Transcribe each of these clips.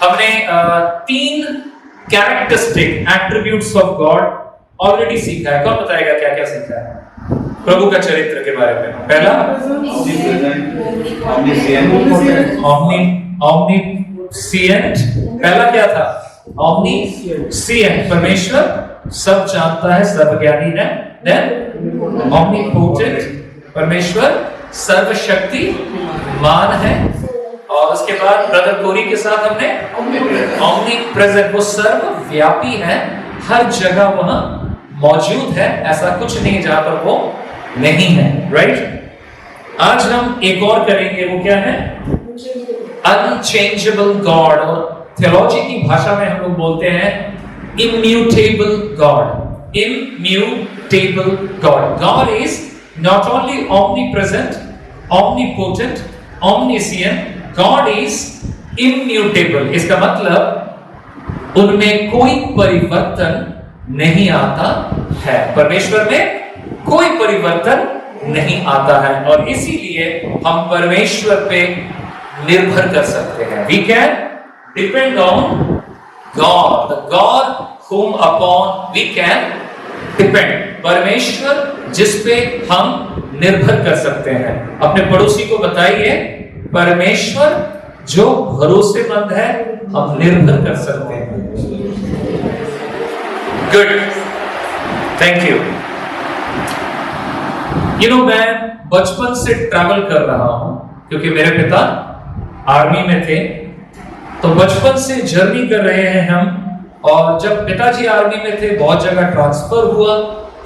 हमने तीन characteristic attributes of God already सीखा है। कौन बताएगा क्या क्या सीखा है प्रभु का चरित्र के बारे में? पहला ऑमनीसिएंट। पहला क्या था? ऑमनीसिएंट, परमेश्वर सब जानता है, सर्वज्ञानी है। देन ऑमनीपोटेंट, परमेश्वर सर्वशक्तिमान है। और उसके बाद ब्रदर कोरी के साथ हमने ऑमनीप्रेजेंट, वो सर्वव्यापी है, हर जगह वह मौजूद है, ऐसा कुछ नहीं जहां पर वो नहीं है। राइट? आज हम एक और करेंगे, वो क्या है? अनचेंजेबल गॉड, और थियोलॉजी की भाषा में हम लोग बोलते हैं immutable God. Immutable God. God is not only omnipresent, omnipotent, omniscient, God is immutable. इसका मतलब उनमें कोई परिवर्तन नहीं आता है। परमेश्वर में कोई परिवर्तन नहीं आता है, और इसीलिए हम परमेश्वर पे निर्भर कर सकते हैं। We can depend on God, the God whom upon we can depend। परमेश्वर जिस पे हम निर्भर कर सकते हैं। अपने पड़ोसी को बताइए, परमेश्वर जो भरोसेमंद है, हम निर्भर कर सकते हैं। Good, thank you. मैं बचपन से ट्रैवल कर रहा हूं, क्योंकि मेरे पिता आर्मी में थे, तो बचपन से जर्नी कर रहे हैं हम। और जब पिताजी आर्मी में थे, बहुत जगह ट्रांसफर हुआ,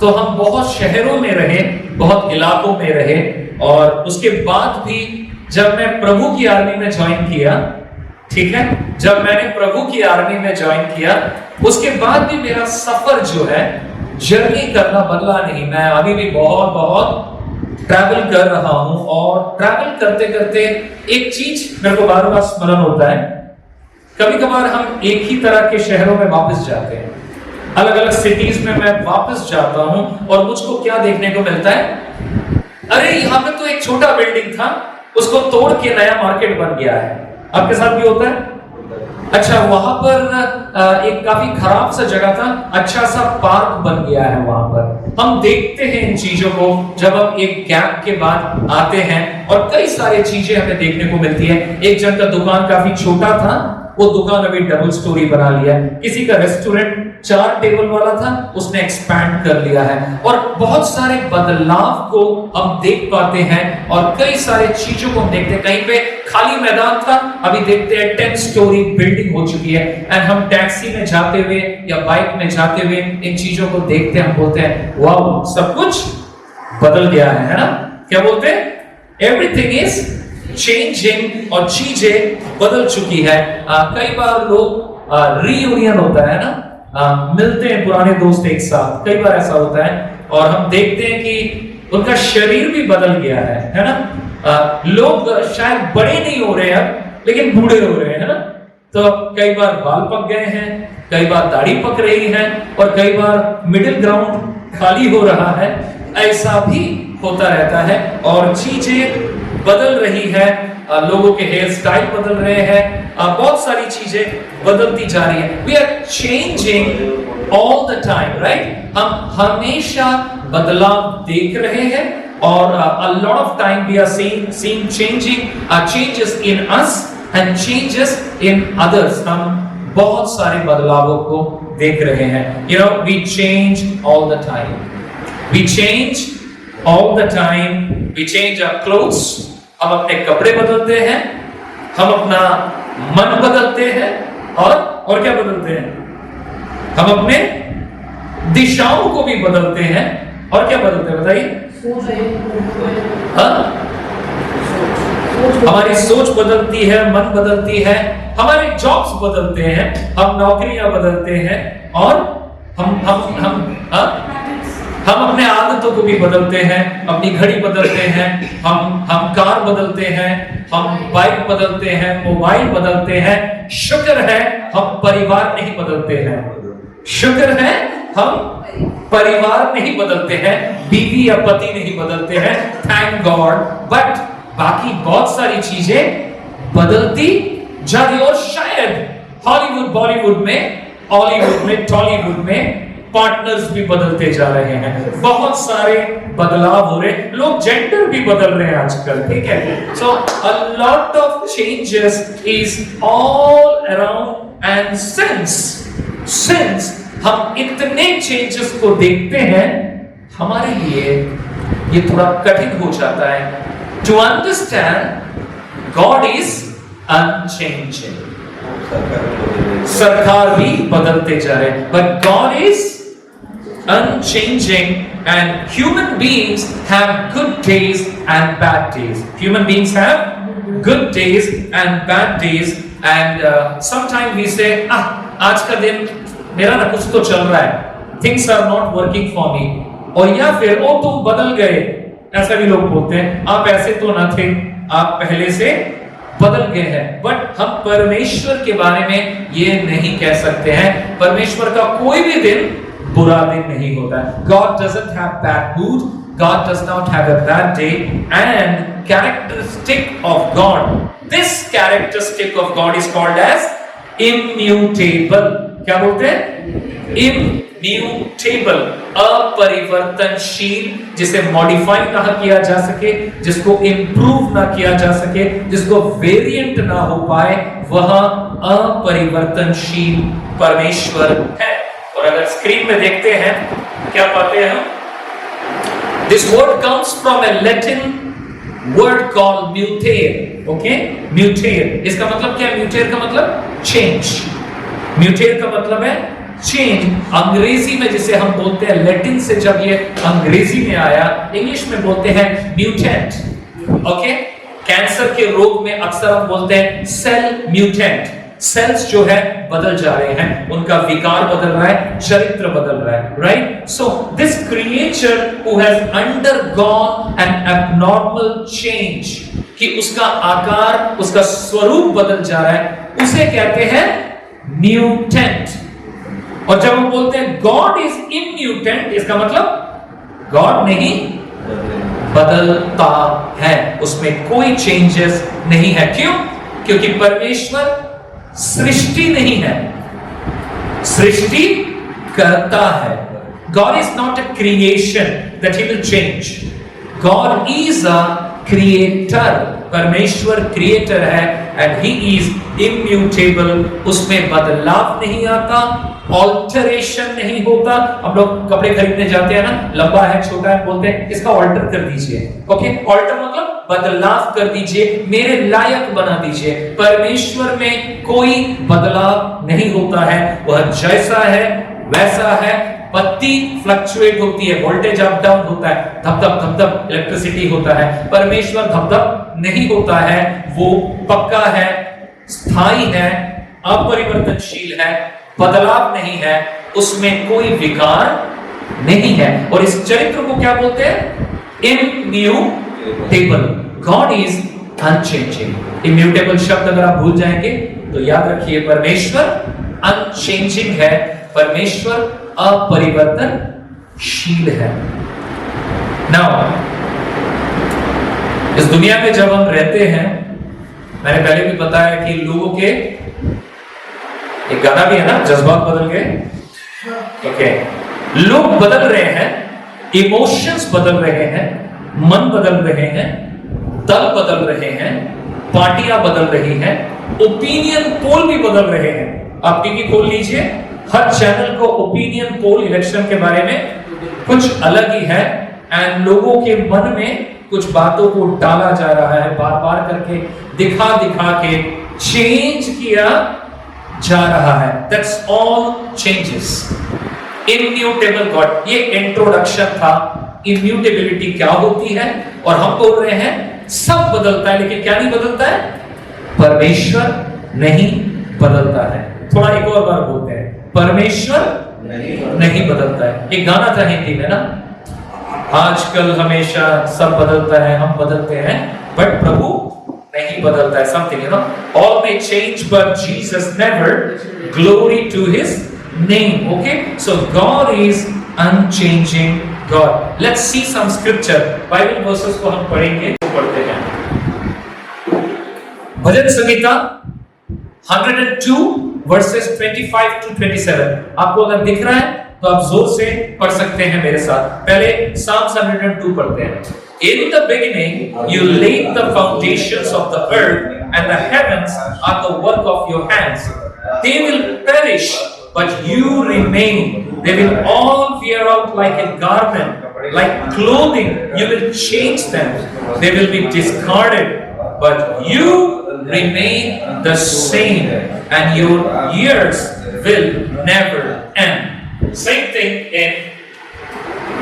तो हम बहुत शहरों में रहे, बहुत इलाकों में रहे। और उसके बाद भी जब मैं प्रभु की आर्मी में ज्वाइन किया, ठीक है, जब मैंने प्रभु की आर्मी में ज्वाइन किया, उसके बाद भी मेरा सफर जो है, जर्नी करना बदला नहीं। मैं अभी भी बहुत बहुत ट्रैवल कर रहा हूं, और ट्रैवल करते करते एक चीज मेरे को बार बार स्मरण होता है। कभी कभार हम एक ही तरह के शहरों में वापस जाते हैं, अलग अलग सिटीज में मैं वापस जाता हूं, और मुझको क्या देखने को मिलता है? अरे यहाँ पे तो एक छोटा बिल्डिंग था, उसको तोड़ के नया मार्केट बन गया है। आपके साथ भी होता है? अच्छा, वहां पर एक काफी खराब सा जगह था, अच्छा सा पार्क बन गया है वहां पर। हम देखते हैं इन चीजों को जब हम एक गैप के बाद आते हैं, और कई सारी चीजें हमें देखने को मिलती है। एक जन का दुकान काफी छोटा था, वो दुकान अभी डबल स्टोरी बना लिया है। किसी का रेस्टोरेंट 4 टेबल वाला था, उसने एक्सपैंड कर लिया है। और बहुत सारे बदलाव को हम देख पाते हैं, और कई सारे चीजों को हम देखते हैं। कहीं पे खाली मैदान था, अभी देखते हैं 10 स्टोरी बिल्डिंग हो चुकी है। एंड हम टैक्सी में जाते हुए या बाइक में जाते हुए इन चीजों को देखते हैं, हम बोलते हैं वाओ, सब कुछ बदल गया है ना? क्या बोलते हैं? एवरीथिंग इज चेंजिंग, और चीजें बदल चुकी है। कई बार लोग रीयूनियन होता है ना, मिलते हैं पुराने दोस्त एक साथ, कई बार ऐसा होता है, और हम देखते हैं कि उनका शरीर भी बदल गया है ना? लोग शायद बड़े नहीं हो रहे हैं, लेकिन बूढ़े हो रहे हैं ना? तो कई बार बाल पक गए हैं, कई बार दाढ़ी पक रही है, और कई बार मिडिल ग्राउंड खाली हो रहा है। ऐसा भी होता रहता है, और चीजें बदल रही है, लोगों के हेयर स्टाइल बदल रहे हैं, बहुत सारी चीजें बदलती जा रही है। We are changing all the time, right? हम हमेशा बदलाव देख रहे हैं, और a lot of time we are seeing changes in us and changes in others। हम बहुत सारे बदलावों को देख रहे हैं। We change all the time. We change all the time. We change our clothes। हम अपने कपड़े बदलते हैं, हम अपना मन बदलते हैं, और क्या बदलते हैं? हम अपने दिशाओं को भी बदलते हैं, और क्या बदलते हैं बताइए? हमारी सोच बदलती है, मन बदलती है, हमारे जॉब्स बदलते हैं, हम नौकरियां बदलते हैं, और हम अपने आदतों को भी बदलते हैं, अपनी घड़ी बदलते हैं, हम कार बदलते हैं, हम बाइक बदलते हैं, मोबाइल बदलते हैं। शुक्र है हम परिवार नहीं बदलते हैं, शुक्र है हम परिवार नहीं बदलते हैं, बीवी या पति नहीं बदलते हैं, थैंक गॉड। बट बाकी बहुत सारी चीजें बदलती जा रही, और शायद हॉलीवुड, बॉलीवुड में, हॉलीवुड में, टॉलीवुड में पार्टनर्स भी बदलते जा रहे हैं, बहुत सारे बदलाव हो रहे हैं, लोग जेंडर भी बदल रहे हैं आजकल, ठीक है। So a lot of changes is all around and since हम इतने चेंजेस को देखते हैं, हमारे लिए ये थोड़ा कठिन हो जाता है to understand God is unchanging. सरकार भी बदलते जा रहे हैं, but God is unchanging, and human beings have good days and bad days. Human beings have good days and bad days, and sometimes we say, आज का दिन मेरा ना कुछ तो चल रहा है, things are not working for me, और या फिर ओ तुम बदल गए, ऐसा भी लोग बोलते हैं, आप ऐसे तो ना थे, आप पहले से बदल गए हैं। बट हम परमेश्वर के बारे में ये नहीं कह सकते हैं, परमेश्वर का कोई भी दिन बुरा दिन नहीं होता है। God doesn't have bad mood, God does not have a bad day, and characteristic of God, this characteristic of God is called as immutable। क्या बोलते हैं? Immutable, अपरिवर्तनशील, जिसे मॉडिफाई ना किया जा सके, जिसको इंप्रूव ना किया जा सके, जिसको वेरिएंट ना हो पाए, वह अपरिवर्तनशील परमेश्वर है। और अगर स्क्रीन में देखते हैं क्या पाते हैं हम? This word comes from a Latin word called mutere, okay? Mutere, इसका मतलब क्या है? Mutere का मतलब change, mutere का मतलब है change। अंग्रेजी में जिसे हम बोलते हैं, लैटिन से जब ये अंग्रेजी में आया, इंग्लिश में बोलते हैं mutant, okay? कैंसर के रोग में अक्सर हम बोलते हैं सेल म्यूटेंट, सेल्स जो है बदल जा रहे हैं, उनका विकार बदल रहा है, चरित्र बदल रहा है, right? So this creature who has undergone an abnormal change, कि उसका आकार, उसका स्वरूप बदल जा रहा है, उसे कहते हैं म्यूटेंट। और जब हम बोलते हैं गॉड इज इम्यूटेंट, इसका मतलब गॉड नहीं बदलता है, उसमें कोई चेंजेस नहीं है। क्यों? क्योंकि परमेश्वर सृष्टि नहीं है, सृष्टि करता है। God is not a creation that he will change. God is a creator. परमेश्वर क्रिएटर है and he is immutable. उसमें बदलाव नहीं आता, ऑल्टरेशन नहीं होता। हम लोग कपड़े खरीदने जाते हैं ना, लंबा है, छोटा है, बोलते हैं इसका ऑल्टर कर दीजिए, ओके? ऑल्टर मतलब बदलाव कर दीजिए, मेरे लायक बना दीजिए। परमेश्वर में कोई बदलाव नहीं होता है, वह जैसा है वैसा है। बत्ती फ्लक्चुएट होती है, वोल्टेज अप डाउन होता है, धप धप इलेक्ट्रिसिटी होता है। परमेश्वर धप धप नहीं होता है, वो पक्का है, स्थायी है, अपरिवर्तनशील है, बदलाव नहीं है, उसमें कोई विकार नहीं है। और इस चरित्र को क्या बोलते हैं? Immutable. God is unchanging. Immutable शब्द अगर आप भूल जाएंगे तो याद रखिए, परमेश्वर अनचेंजिंग है, परमेश्वर अपरिवर्तनशील है। नाउ इस दुनिया में जब हम रहते हैं, मैंने पहले भी बताया कि लोगों के, एक गाना भी है ना, जज्बात बदल गए, ओके? लोग बदल रहे हैं, इमोशंस बदल रहे हैं, मन बदल रहे हैं, दल बदल रहे हैं, पार्टियां बदल रही हैं, ओपिनियन पोल भी बदल रहे हैं। आप टीवी खोल लीजिए, हर चैनल को ओपिनियन पोल इलेक्शन के बारे में कुछ अलग ही है, एंड लोगों के मन में कुछ बातों को डाला जा रहा है, बार बार करके दिखा दिखा के चेंज किया जा रहा है। That's all changes. Immutable God, ये इंट्रोडक्शन था। इम्यूटेबिलिटी क्या होती है? और हम बोल रहे हैं सब बदलता है, लेकिन क्या नहीं बदलता है? परमेश्वर नहीं बदलता है। थोड़ा एक और बार बोलते हैं, परमेश्वर नहीं बदलता है। एक गाना था हिंदी में ना, आजकल हमेशा सब बदलता है, हम बदलते हैं, बट प्रभु नहीं बदलता है। Something, you know, all may change but Jesus never. Glory to his name. Okay, so God is unchanging God. Let's see some scripture. Bible verses को हम पढ़ेंगे, तो पढ़ते हैं। भजन संहिता 102 verses 25 to 27। आपको अगर दिख रहा है तो आप जोर से पढ़ सकते हैं मेरे साथ। पहले Psalms 102 पढ़ते हैं। In the beginning you laid the foundations of the earth and the heavens are the work of your hands. They will perish but you remain. They will all wear out like a garment, like clothing you will change them. They will be discarded but you remain the same and your years will never end. Same thing in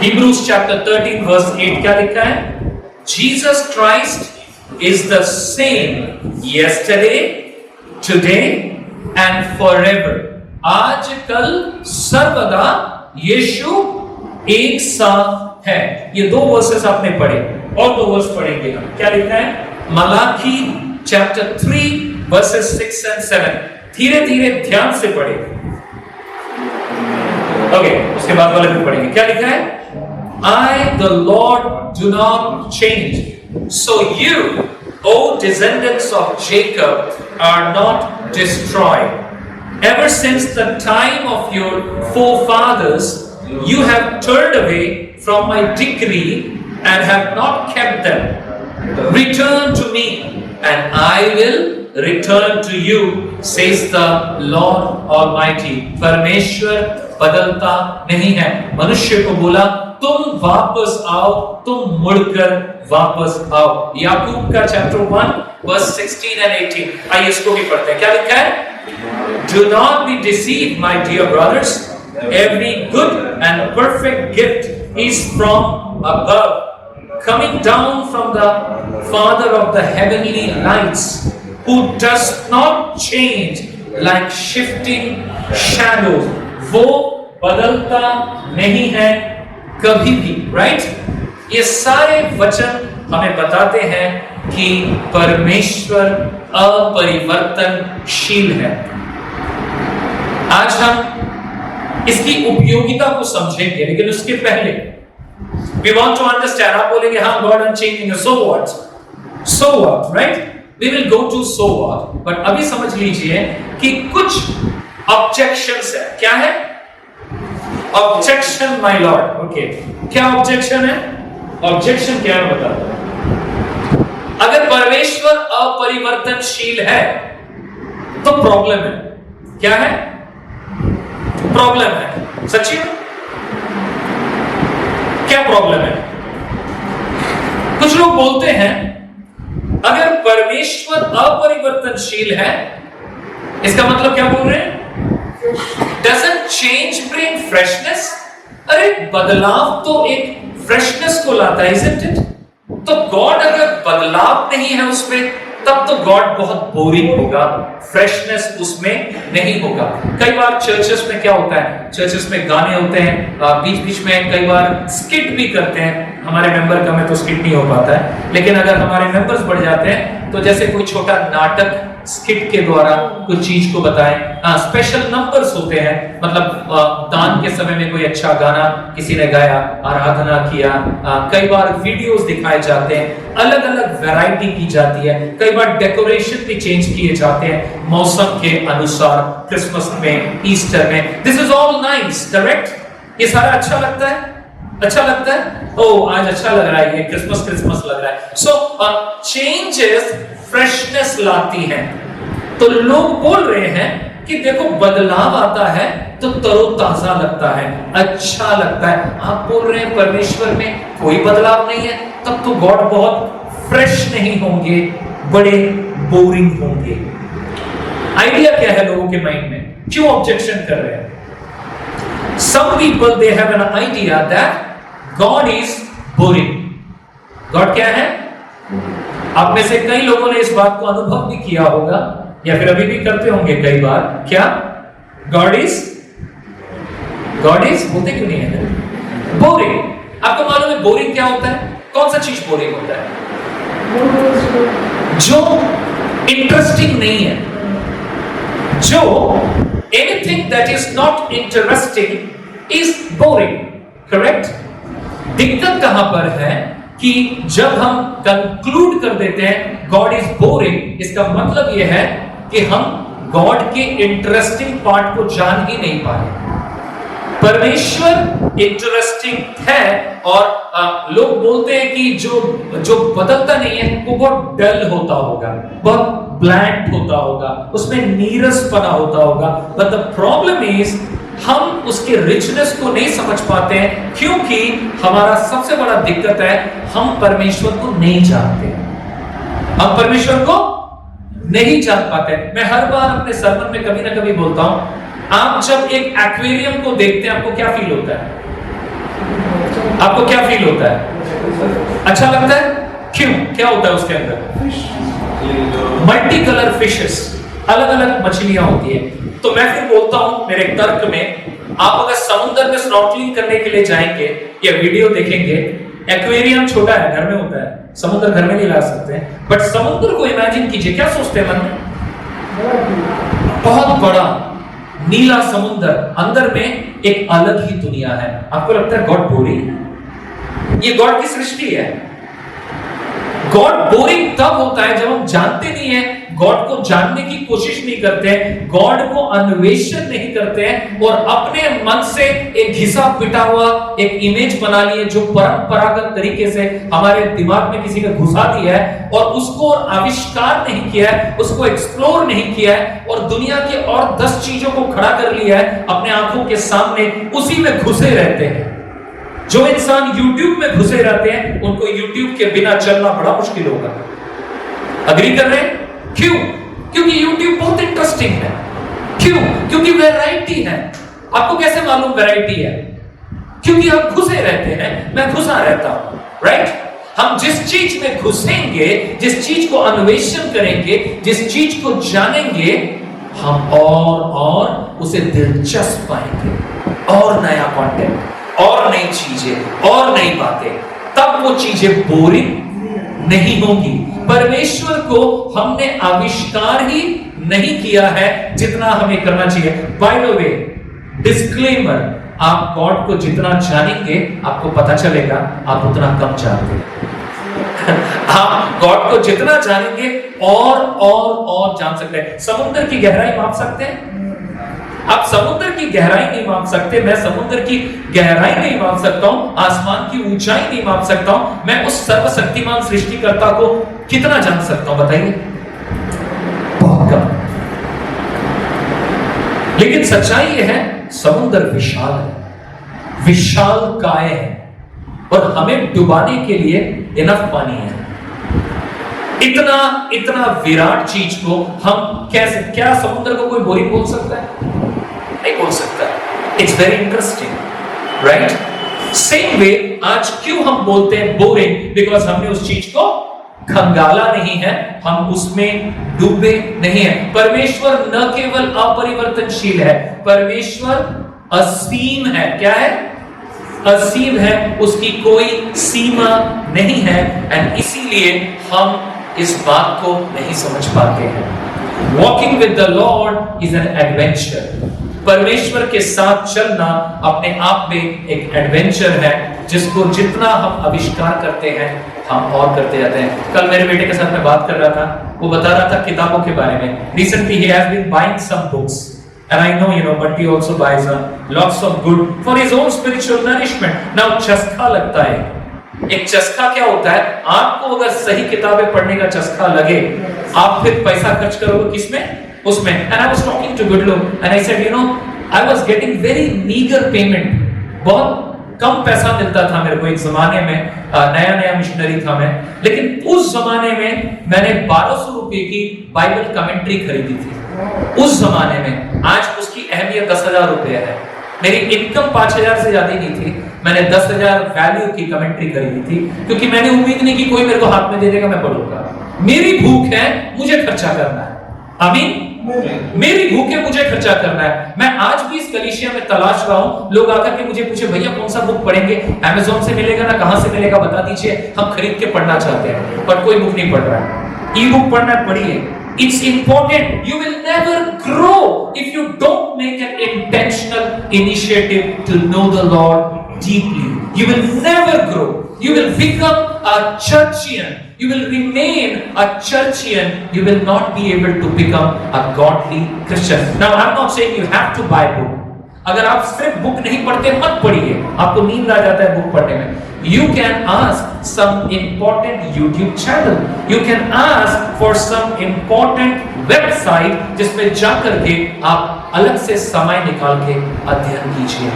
Hebrews chapter 13 verse 8 क्या लिखा है? Jesus Christ is the same yesterday, today and forever. आज कल सर्वदा यीशु एक सा है। ये दो वर्सेस आपने पढ़े और दो वर्स पढ़ेंगे हम। क्या लिखा है? Malachi chapter 3 versus 6 and 7। धीरे धीरे ध्यान से पढ़े। ओके, उसके बाद वाले भी पढ़ेंगे। क्या लिखा है? I the Lord do not change, so you, O descendants of Jacob, are not destroyed. Ever since the time of your forefathers, you have turned away from my decree and have not kept them. Return to me, and I will return to you, says the Lord Almighty. परमेश्वर बदलता नहीं है। मनुष्य को बोला तुम वापस आओ, तुम मुड़कर वापस आओ। याकूब का चैप्टर 1 वर्स 16 and 18। आइए इसको भी पढ़ते हैं। क्या लिखा है? Do not be deceived, my dear brothers. Every good and perfect gift is from above, coming down from the Father of the heavenly lights, who does not change like shifting shadows. वो बदलता नहीं है कभी भी, right? ये सारे वचन हमें बताते हैं कि परमेश्वर अपरिवर्तनशील है। आज हम इसकी उपयोगिता को समझेंगे, लेकिन उसके पहले we want to understand। आप बोलेंगे हाँ God unchanging है, so what? So what, right? We will go to so what, but अभी समझ लीजिए कि कुछ objections है। क्या है? Objection, my lord। Okay, क्या objection है? Objection क्या है बताता हूं। अगर परमेश्वर अपरिवर्तनशील है तो प्रॉब्लम है। क्या है? प्रॉब्लम है। सच्ची में क्या प्रॉब्लम है? कुछ लोग बोलते हैं अगर परमेश्वर अपरिवर्तनशील है, इसका मतलब क्या बोल रहे हैं? Doesn't change bring freshness? अरे बदलाव तो एक फ्रेशनेस को लाता है, isn't it? तो गॉड अगर बदलाव नहीं है उसमें, तब तो गॉड बहुत बोरिंग होगा, फ्रेशनेस उसमें नहीं होगा। कई बार चर्चेस में क्या होता है? चर्चेस में गाने होते हैं, बीच बीच में कई बार स्किट भी करते हैं। हमारे मेंबर कम है तो स्किट नहीं हो पाता है, लेकिन अगर हमारे मेंबर्स बढ़ जाते हैं तो जैसे कोई छोटा नाटक स्किट के द्वारा कुछ चीज को बताएं। स्पेशल नंबर्स होते हैं, मतलब दान के समय में कोई अच्छा गाना किसी ने गाया, आराधना किया। कई बार वीडियोस दिखाए जाते हैं, अलग अलग वैरायटी की जाती है। कई बार डेकोरेशन भी चेंज किए जाते हैं मौसम के अनुसार, क्रिसमस में, ईस्टर में। This is all nice, correct? ये सारा अच्छा लगता है? अच्छा लगता है? ओह आज अच्छा लग रहा है, ये क्रिसमस क्रिसमस लग रहा है। सो चेंजेस फ्रेशनेस लाती हैं। तो लोग बोल रहे हैं कि देखो बदलाव आता है तो तरोताजा लगता है, अच्छा लगता है। आप बोल रहे हैं परमेश्वर में कोई बदलाव नहीं है, तब तो गॉड बहुत फ्रेश नहीं होंगे, बड़े बोरिंग होंगे। आइडिया क्या है लोगों के माइंड में? क्यों ऑब्जेक्शन कर रहे हैं? Some people they have an idea that God is boring. God क्या है? आप में से कई लोगों ने इस बात को अनुभव भी किया होगा या फिर अभी भी करते होंगे कई बार। क्या? God is बोलते क्यों नहीं है? बोरिंग। आपको मालूम है बोरिंग क्या होता है? कौन सा चीज बोरिंग होता है? जो इंटरेस्टिंग नहीं है, जो anything that is not interesting is boring, correct? दिक्कत कहां पर है कि जब हम कंक्लूड कर देते हैं गॉड इज बोरिंग, इसका मतलब यह है कि हम गॉड के इंटरेस्टिंग पार्ट को जान ही नहीं पाए। परमेश्वर इंटरेस्टिंग है और लोग बोलते हैं कि जो बदलता नहीं है वो बहुत डल होता होगा, बहुत ब्लैंक होता होगा, उसमें नीरसपना होता होगा। बट द प्रॉब्लम इज हम उसके रिचनेस को नहीं समझ पाते हैं, क्योंकि हमारा सबसे बड़ा दिक्कत है हम परमेश्वर को नहीं जानते। हम परमेश्वर को नहीं जान पाते। मैं हर बार अपने सरमन में कभी ना कभी बोलता हूं, आप जब एक एक्वेरियम को देखते हैं आपको क्या फील होता है? आपको क्या फील होता है? अच्छा लगता है? क्यों? क्या होता है उसके अंदर? मल्टी कलर फिशेस, अलग अलग मछलियां होती है। तो मैं फिर बोलता हूं मेरे तर्क में, आप अगर समुद्र में स्नॉर्कलिंग करने के लिए जाएंगे या वीडियो देखेंगे, एक्वेरियम छोटा है, घर में होता है, समुद्र घर में नहीं ला सकते, बट समुद्र को इमेजिन कीजिए, क्या सोचते हैं मन में? बहुत बड़ा नीला समुद्र, अंदर में एक अलग ही दुनिया है। आपको लगता है गॉड बोरिंग? ये गॉड की सृष्टि है। गॉड बोरिंग तब होता है जब हम जानते नहीं है, गॉड को जानने की कोशिश नहीं करते हैं, गॉड को अन्वेषण नहीं करते हैं और अपने मन से एक घिसा पिटा हुआ एक इमेज बना लिए जो परंपरागत तरीके से हमारे दिमाग में किसी ने घुसा दिया है और उसको आविष्कार नहीं किया है, उसको एक्सप्लोर नहीं किया है और दुनिया के और 10 चीजों को खड़ा कर लिया है अपने आंखों के सामने, उसी में घुसे रहते हैं। जो इंसान YouTube में घुसे रहते हैं उनको YouTube के बिना चलना बड़ा मुश्किल होगा। अग्री कर रहे हैं? क्यों? क्योंकि YouTube बहुत इंटरेस्टिंग है। क्यों? क्योंकि वैरायटी है। आपको कैसे मालूम वैरायटी है? क्योंकि हम घुसे रहते हैं, मैं घुसा रहता हूं, राइट? हम जिस चीज में घुसेंगे, जिस चीज को अन्वेषण करेंगे, जिस चीज को जानेंगे, हम और उसे दिलचस्प पाएंगे, और नया कंटेंट, और नई चीजें, और नई बातें, तब वो चीजें बोरिंग नहीं होंगी। परमेश्वर को हमने आविष्कार ही नहीं किया है जितना हमें करना चाहिए। बाय द वे, डिस्क्लेमर, आप गॉड को जितना जानेंगे आपको पता चलेगा आप उतना कम जानते हैं। आप गॉड को जितना जानेंगे और जान सकते हैं। समुद्र की गहराई माप सकते हैं? आप समुद्र की गहराई नहीं माप सकते, मैं समुद्र की गहराई नहीं माप सकता हूं, आसमान की ऊंचाई नहीं माप सकता हूं, मैं उस सर्वशक्तिमान सृष्टिकर्ता को कितना जान सकता हूं बताइए? बहुत कम। लेकिन सच्चाई यह है, समुद्र विशाल है, विशाल काय है और हमें डुबाने के लिए इनफ पानी है। इतना विराट चीज को हम कैसे, क्या समुद्र को कोई बोरिंग बोल सकता है? नहीं बोल सकता। It's very interesting, right? Same way आज क्यों हम बोलते हैं बोरिंग? बिकॉज हमने उस चीज को खंगाला नहीं है, हम उसमें डूबे नहीं है। परमेश्वर न केवल अपरिवर्तनशील है, परमेश्वर असीम है। क्या है? असीम है, उसकी कोई सीमा नहीं है, एंड इसीलिए हम इस बात को नहीं समझ पाते हैं। Walking with the Lord is an adventure. परमेश्वर के साथ चलना अपने आप में एक एडवेंचर है, जिसको जितना हम आविष्कार करते हैं हम और करते जाते हैं। कल मेरे बेटे के साथ मैं बात कर रहा था, वो बता रहा था किताबों के बारे में। Recently he has been buying some books and I know but he also buys lots of good for his own spiritual nourishment. Now चस्का लगता है। एक चस्का क्या होता है? आपको अगर सही किताबें पढ़ने का चस्का लगे, आप फिर पैसा खर्च करोगे किसमें? उसमें। And I was talking to Goodlow and I said, I was getting very meager payment. बहुत कम पैसा मिलता था मेरे को एक जमाने में, नया मिशनरी था मैं, लेकिन उस जमाने में मैंने 1200 रुपए की बाइबल कमेंट्री खरीदी थी उस जमाने में। आज उसकी अहमियत 10,000 रुपए है। मेरी इनकम 5,000 से ज्यादा नहीं थी, मैंने 10,000 वैल्यू की कमेंट्री खरीदी थी, क्योंकि मैंने उम्मीद नहीं कि कोई मेरे को हाथ में दे देगा, मैं पढ़ूंगा। मेरी भूख है, मुझे खर्चा करना है। आमीन। मेरी भूख है, मुझे खर्चा करना है। मैं आज भी इस कलीसिया में तलाश रहा हूं, लोग आकर के मुझे पूछे भैया कौन सा बुक पढ़ेंगे, अमेज़न से मिलेगा ना, कहां से मिलेगा बता दीजिए, हम खरीद के पढ़ना चाहते हैं, पर कोई बुक नहीं पढ़ रहा है। ई बुक पढ़ना है, पढ़िए। It's important. You will never grow if you don't make an intentional initiative to know the Lord deeply. You will never grow. You will become a churchian. You will remain a churchian. You will not be able to become a godly Christian. Now, I'm not saying you have to buy book. अगर आप सिर्फ book नहीं पढ़ते मत पढ़िए, आपको नींद आ जाता है बुक पढ़ने में. You can ask some important YouTube channel. You can ask for some important website जिसमें जाकर के आप अलग से समय निकाल के अध्ययन कीजिए.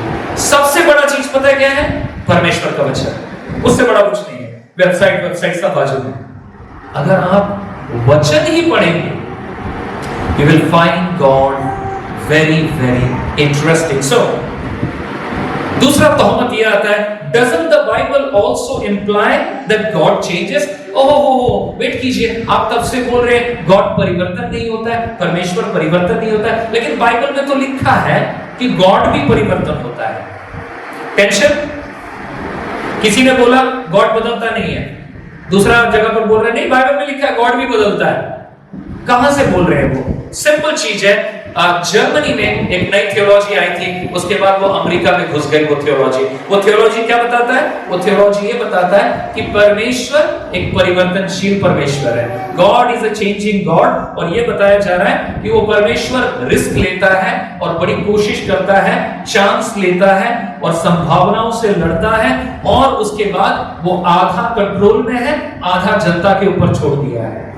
सबसे बड़ा चीज पता है क्या है? परमेश्वर का वचन. उससे बड़ा कुछ नहीं है. वेबसाइट सब बाजू में. अगर आप वचन ही पढ़ेंगे, you will find God very interesting. So, दूसरा तोहमत ये आता है, doesn't the Bible also imply that God changes? Wait कीजिए, आप तब से बोल रहे हैं गॉड परिवर्तन नहीं होता है, परमेश्वर परिवर्तन नहीं होता है, लेकिन बाइबल में तो लिखा है कि गॉड भी परिवर्तन होता है. टेंशन? किसी ने बोला गॉड बदलता नहीं है, दूसरा जगह पर बोल रहे नहीं बाइबल में लिखा है गॉड भी बदलता है. कहां से बोल रहे हैं वो? सिंपल चीज है, जर्मनी में एक नई थियोलॉजी आई थी, उसके बाद वो अमेरिका में घुस गई. वो थियोलॉजी क्या बताता है? वो थियोलॉजी ये बताता है कि परमेश्वर एक परिवर्तनशील परमेश्वर है. God is a changing God. और ये बताया जा रहा है कि वो परमेश्वर रिस्क लेता है और बड़ी कोशिश करता है, चांस लेता है और संभावनाओं से लड़ता है, और उसके बाद वो आधा कंट्रोल में है, आधा जनता के ऊपर छोड़ दिया है.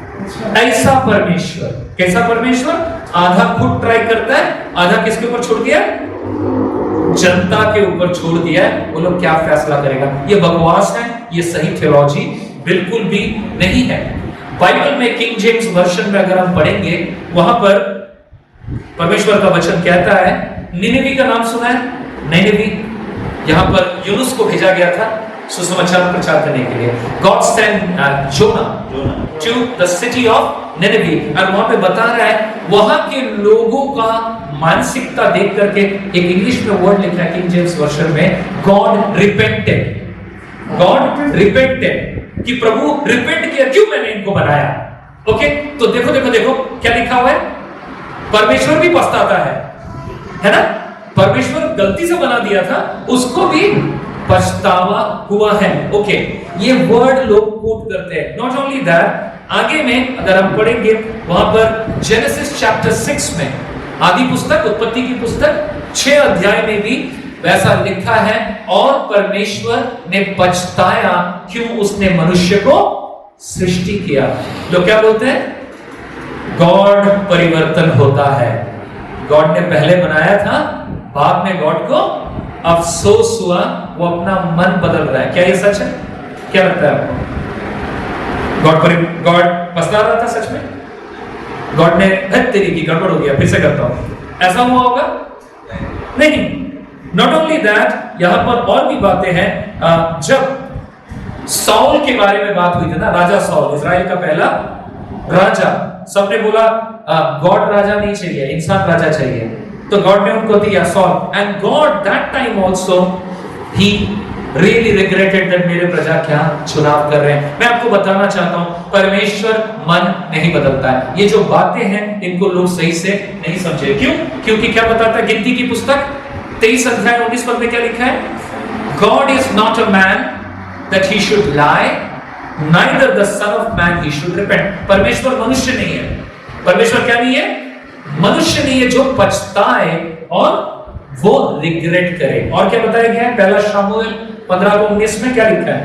ऐसा परमेश्वर. कैसा परमेश्वर? आधा खुद ट्राई करता है, आधा किसके ऊपर छोड़ दिया? जनता के ऊपर छोड़ दिया है. वो लोग क्या फैसला करेगा? ये बकवास है, ये सही थियोलॉजी बिल्कुल भी नहीं है. बाइबल में किंग जेम्स वर्जन में अगर हम पढ़ेंगे, वहां पर परमेश्वर का वचन कहता है, निनिवे का नाम सुना है? निनिवे, यहां पर यूनुस को भेजा गया था सुसमाचार प्रचार करने के लिए. God send Jonah to the city of Nineveh. और वहां पे बता रहा है, वहां के लोगों का मानसिकता देख करके, एक इंग्लिश में वर्ड लिखा है किंग जेम्स वर्जन में, गॉड रिपेंटेड. कि प्रभु रिपेंट किया, क्यों मैंने इनको बनाया. ओके, तो देखो क्या लिखा हुआ है? परमेश्वर भी पछताता है ना? परमेश्वर गलती से बना दिया था, उसको भी पछतावा हुआ है. ओके, ये वर्ड लोग कोट करते हैं. नॉट ओनली दैट, आगे में अगर हम पढ़ेंगे, वहां पर जेनेसिस चैप्टर 6 में, आदि पुस्तक, उत्पत्ति की पुस्तक 6 अध्याय में भी वैसा लिखा है, और परमेश्वर ने पछताया क्यों उसने मनुष्य को सृष्टि किया. लोग क्या बोलते हैं? गॉड परिवर्तन होता है. गॉड ने पहले बनाया था, बाद में गॉड को अफसोस हुआ, वो अपना मन बदल रहा है. क्या ये सच है? क्या लगता है आपको? गॉड पछता रहा था सच में? गॉड ने तेरी की गड़बड़ हो गया, फिर से करता हूं, ऐसा हुआ होगा? नहीं. नॉट ओनली दैट, यहां पर और भी बातें हैं. जब सॉल के बारे में बात हुई थी ना, राजा सॉल, इजराइल का पहला राजा, सबने बोला गॉड राजा नहीं चाहिए, इंसान राजा चाहिए. तो गॉड ने उनको दिया Saul. And God that time also he really regretted that मेरे प्रजा क्या चुनाव कर रहे हैं. मैं आपको बताना चाहता हूं, परमेश्वर मन नहीं बदलता है. ये जो बातें हैं, इनको लोग सही से नहीं समझे. क्यों? क्योंकि क्या बताता है गिनती की पुस्तक 23 अध्याय 19 पद में क्या लिखा है? God is not a man that he should lie, neither the son of man he should repent. परमेश्वर मनुष्य नहीं है. परमेश्वर क्या नहीं है? मनुष्य नहीं है जो पछताए और वो रिग्रेट करे. और क्या बताया गया है? पहला शमूएल 15:19 में क्या लिखा है?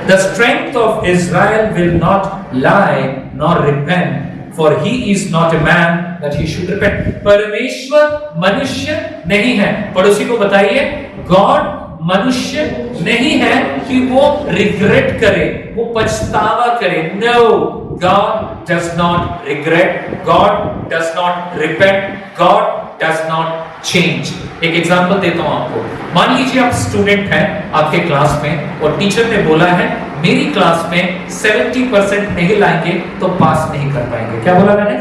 The strength of Israel will not lie nor repent, for he is not a man that he should repent. परमेश्वर मनुष्य नहीं है. पड़ोसी को बताइए, गॉड मनुष्य नहीं है कि वो रिग्रेट करे, वो पछतावा करे. No, God does not regret, God does not repent, God does not change. एक एग्जांपल देता हूं आपको. मान लीजिए आप स्टूडेंट हैं आपके क्लास में, और टीचर ने बोला है मेरी क्लास में 70% नहीं लाएंगे तो पास नहीं कर पाएंगे. क्या बोला मैंने?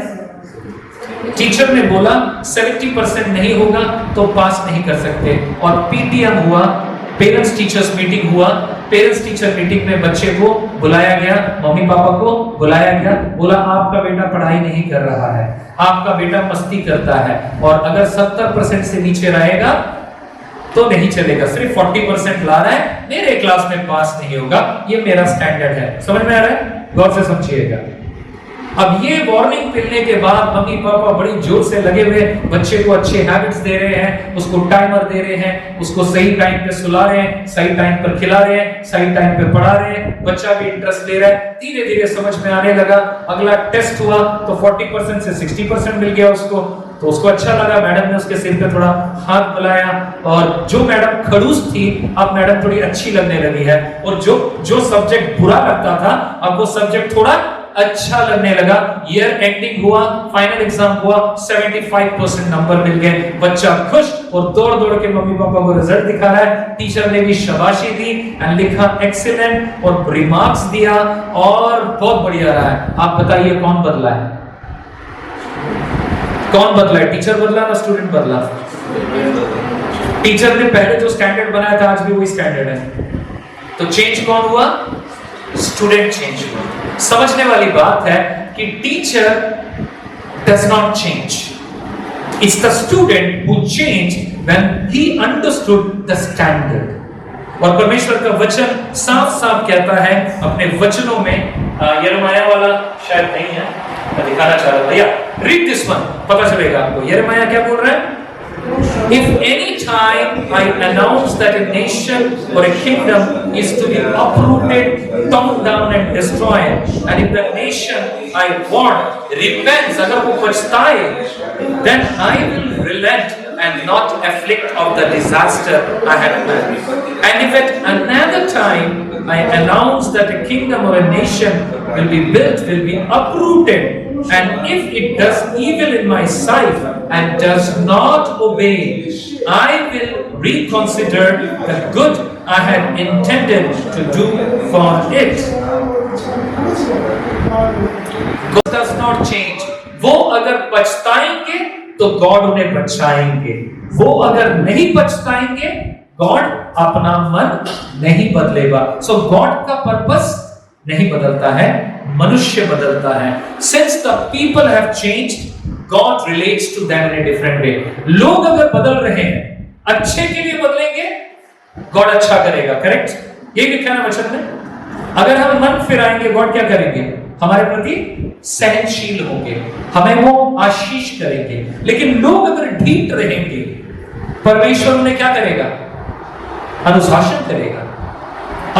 टीचर ने बोला 70% नहीं होगा तो पास नहीं कर सकते. और पीटीएम हुआ, पेरेंट्स टीचर्स मीटिंग हुआ. पेरेंट्स टीचर मीटिंग में बच्चे को बुलाया गया, मम्मी पापा को बुलाया गया, बोला आपका बेटा पढ़ाई नहीं कर रहा है, आपका बेटा मस्ती करता है, और अगर 70% से नीचे रहेगा तो नहीं चलेगा, सिर्फ 40% ला रहा है, मेरे क्लास में पास नहीं होगा, ये मेरा स्टैंडर्ड है. समझ में आ रहा है? गौर से समझिएगा। अब ये वार्निंग मिलने के बाद मम्मी पापा बड़ी जोर से लगे हुए बच्चे को अच्छे हैबिट्स दे रहे हैं, उसको टाइमर दे रहे हैं, उसको सही टाइम पे सुला रहे हैं, सही टाइम पर खिला रहे हैं, सही टाइम पे पढ़ा रहे हैं, बच्चा भी इंटरेस्ट ले रहा है, धीरे धीरे समझ में आने लगा। अगला टेस्ट हुआ तो 40% से 60% मिल गया उसको, तो उसको अच्छा लगा। मैडम ने उसके सिर पे थोड़ा हाथ मिलाया और जो मैडम खड़ूस थी अब मैडम थोड़ी अच्छी लगने लगी है, और जो सब्जेक्ट बुरा लगता था अब वो सब्जेक्ट थोड़ा अच्छा लगने लगा। ईयर एंडिंग हुआ, फाइनल एग्जाम हुआ, 75% नंबर मिल गए, बच्चा खुश और दौड़ दौड़ के मम्मी पापा को रिजल्ट दिखा रहा है। टीचर ने भी शाबाशी दी एंड लिखा एक्सीलेंट और रिमार्क्स दिया और बहुत बढ़िया रहा है। आप बताइए कौन बदला है? कौन बदला है? टीचर बदला ना स्टूडेंट बदला? टीचर ने पहले जो स्टैंडर्ड बनाया था आज भी वही स्टैंडर्ड है, तो चेंज कौन हुआ? स्टूडेंट चेंज हुआ। समझने वाली बात है कि teacher does not change, it's the student who change when he understood the standard. और परमेश्वर का वचन साफ साफ कहता है अपने वचनों में, यिर्मयाह वाला शायद नहीं है, मैं दिखाना चाह रहा था, या रीड दिस वन, पता चलेगा आपको यिर्मयाह क्या बोल रहा है। If any time I announce that a nation or a kingdom is to be uprooted, torn down and destroyed, and if the nation I want repents, agar wo pachtaye, then I will relent and not afflict of the disaster I have planned. And if at another time I announce that a kingdom or a nation will be built, will be uprooted, and if it does evil in my sight and does not obey, I will reconsider the good I had intended to do for it. God does not change. वो अगर पछताएंगे तो God उन्हें बचाएंगे, वो अगर नहीं पछताएंगे God अपना मन नहीं बदलेगा। सो गॉड का पर्पस नहीं बदलता है, मनुष्य बदलता है। Since the people have changed, God relates to them in a different way. लोग अगर बदल रहे हैं, अच्छे के लिए बदलेंगे, गॉड अच्छा करेगा। करेक्ट? ये लिखा है वचन में। अगर हम मन फिराएंगे, गॉड क्या करेंगे? हमारे प्रति सहनशील होंगे, हमें वो आशीष करेंगे। लेकिन लोग अगर ढीठ रहेंगे, परमेश्वर उन्हें क्या करेगा? अनुशासन करेगा।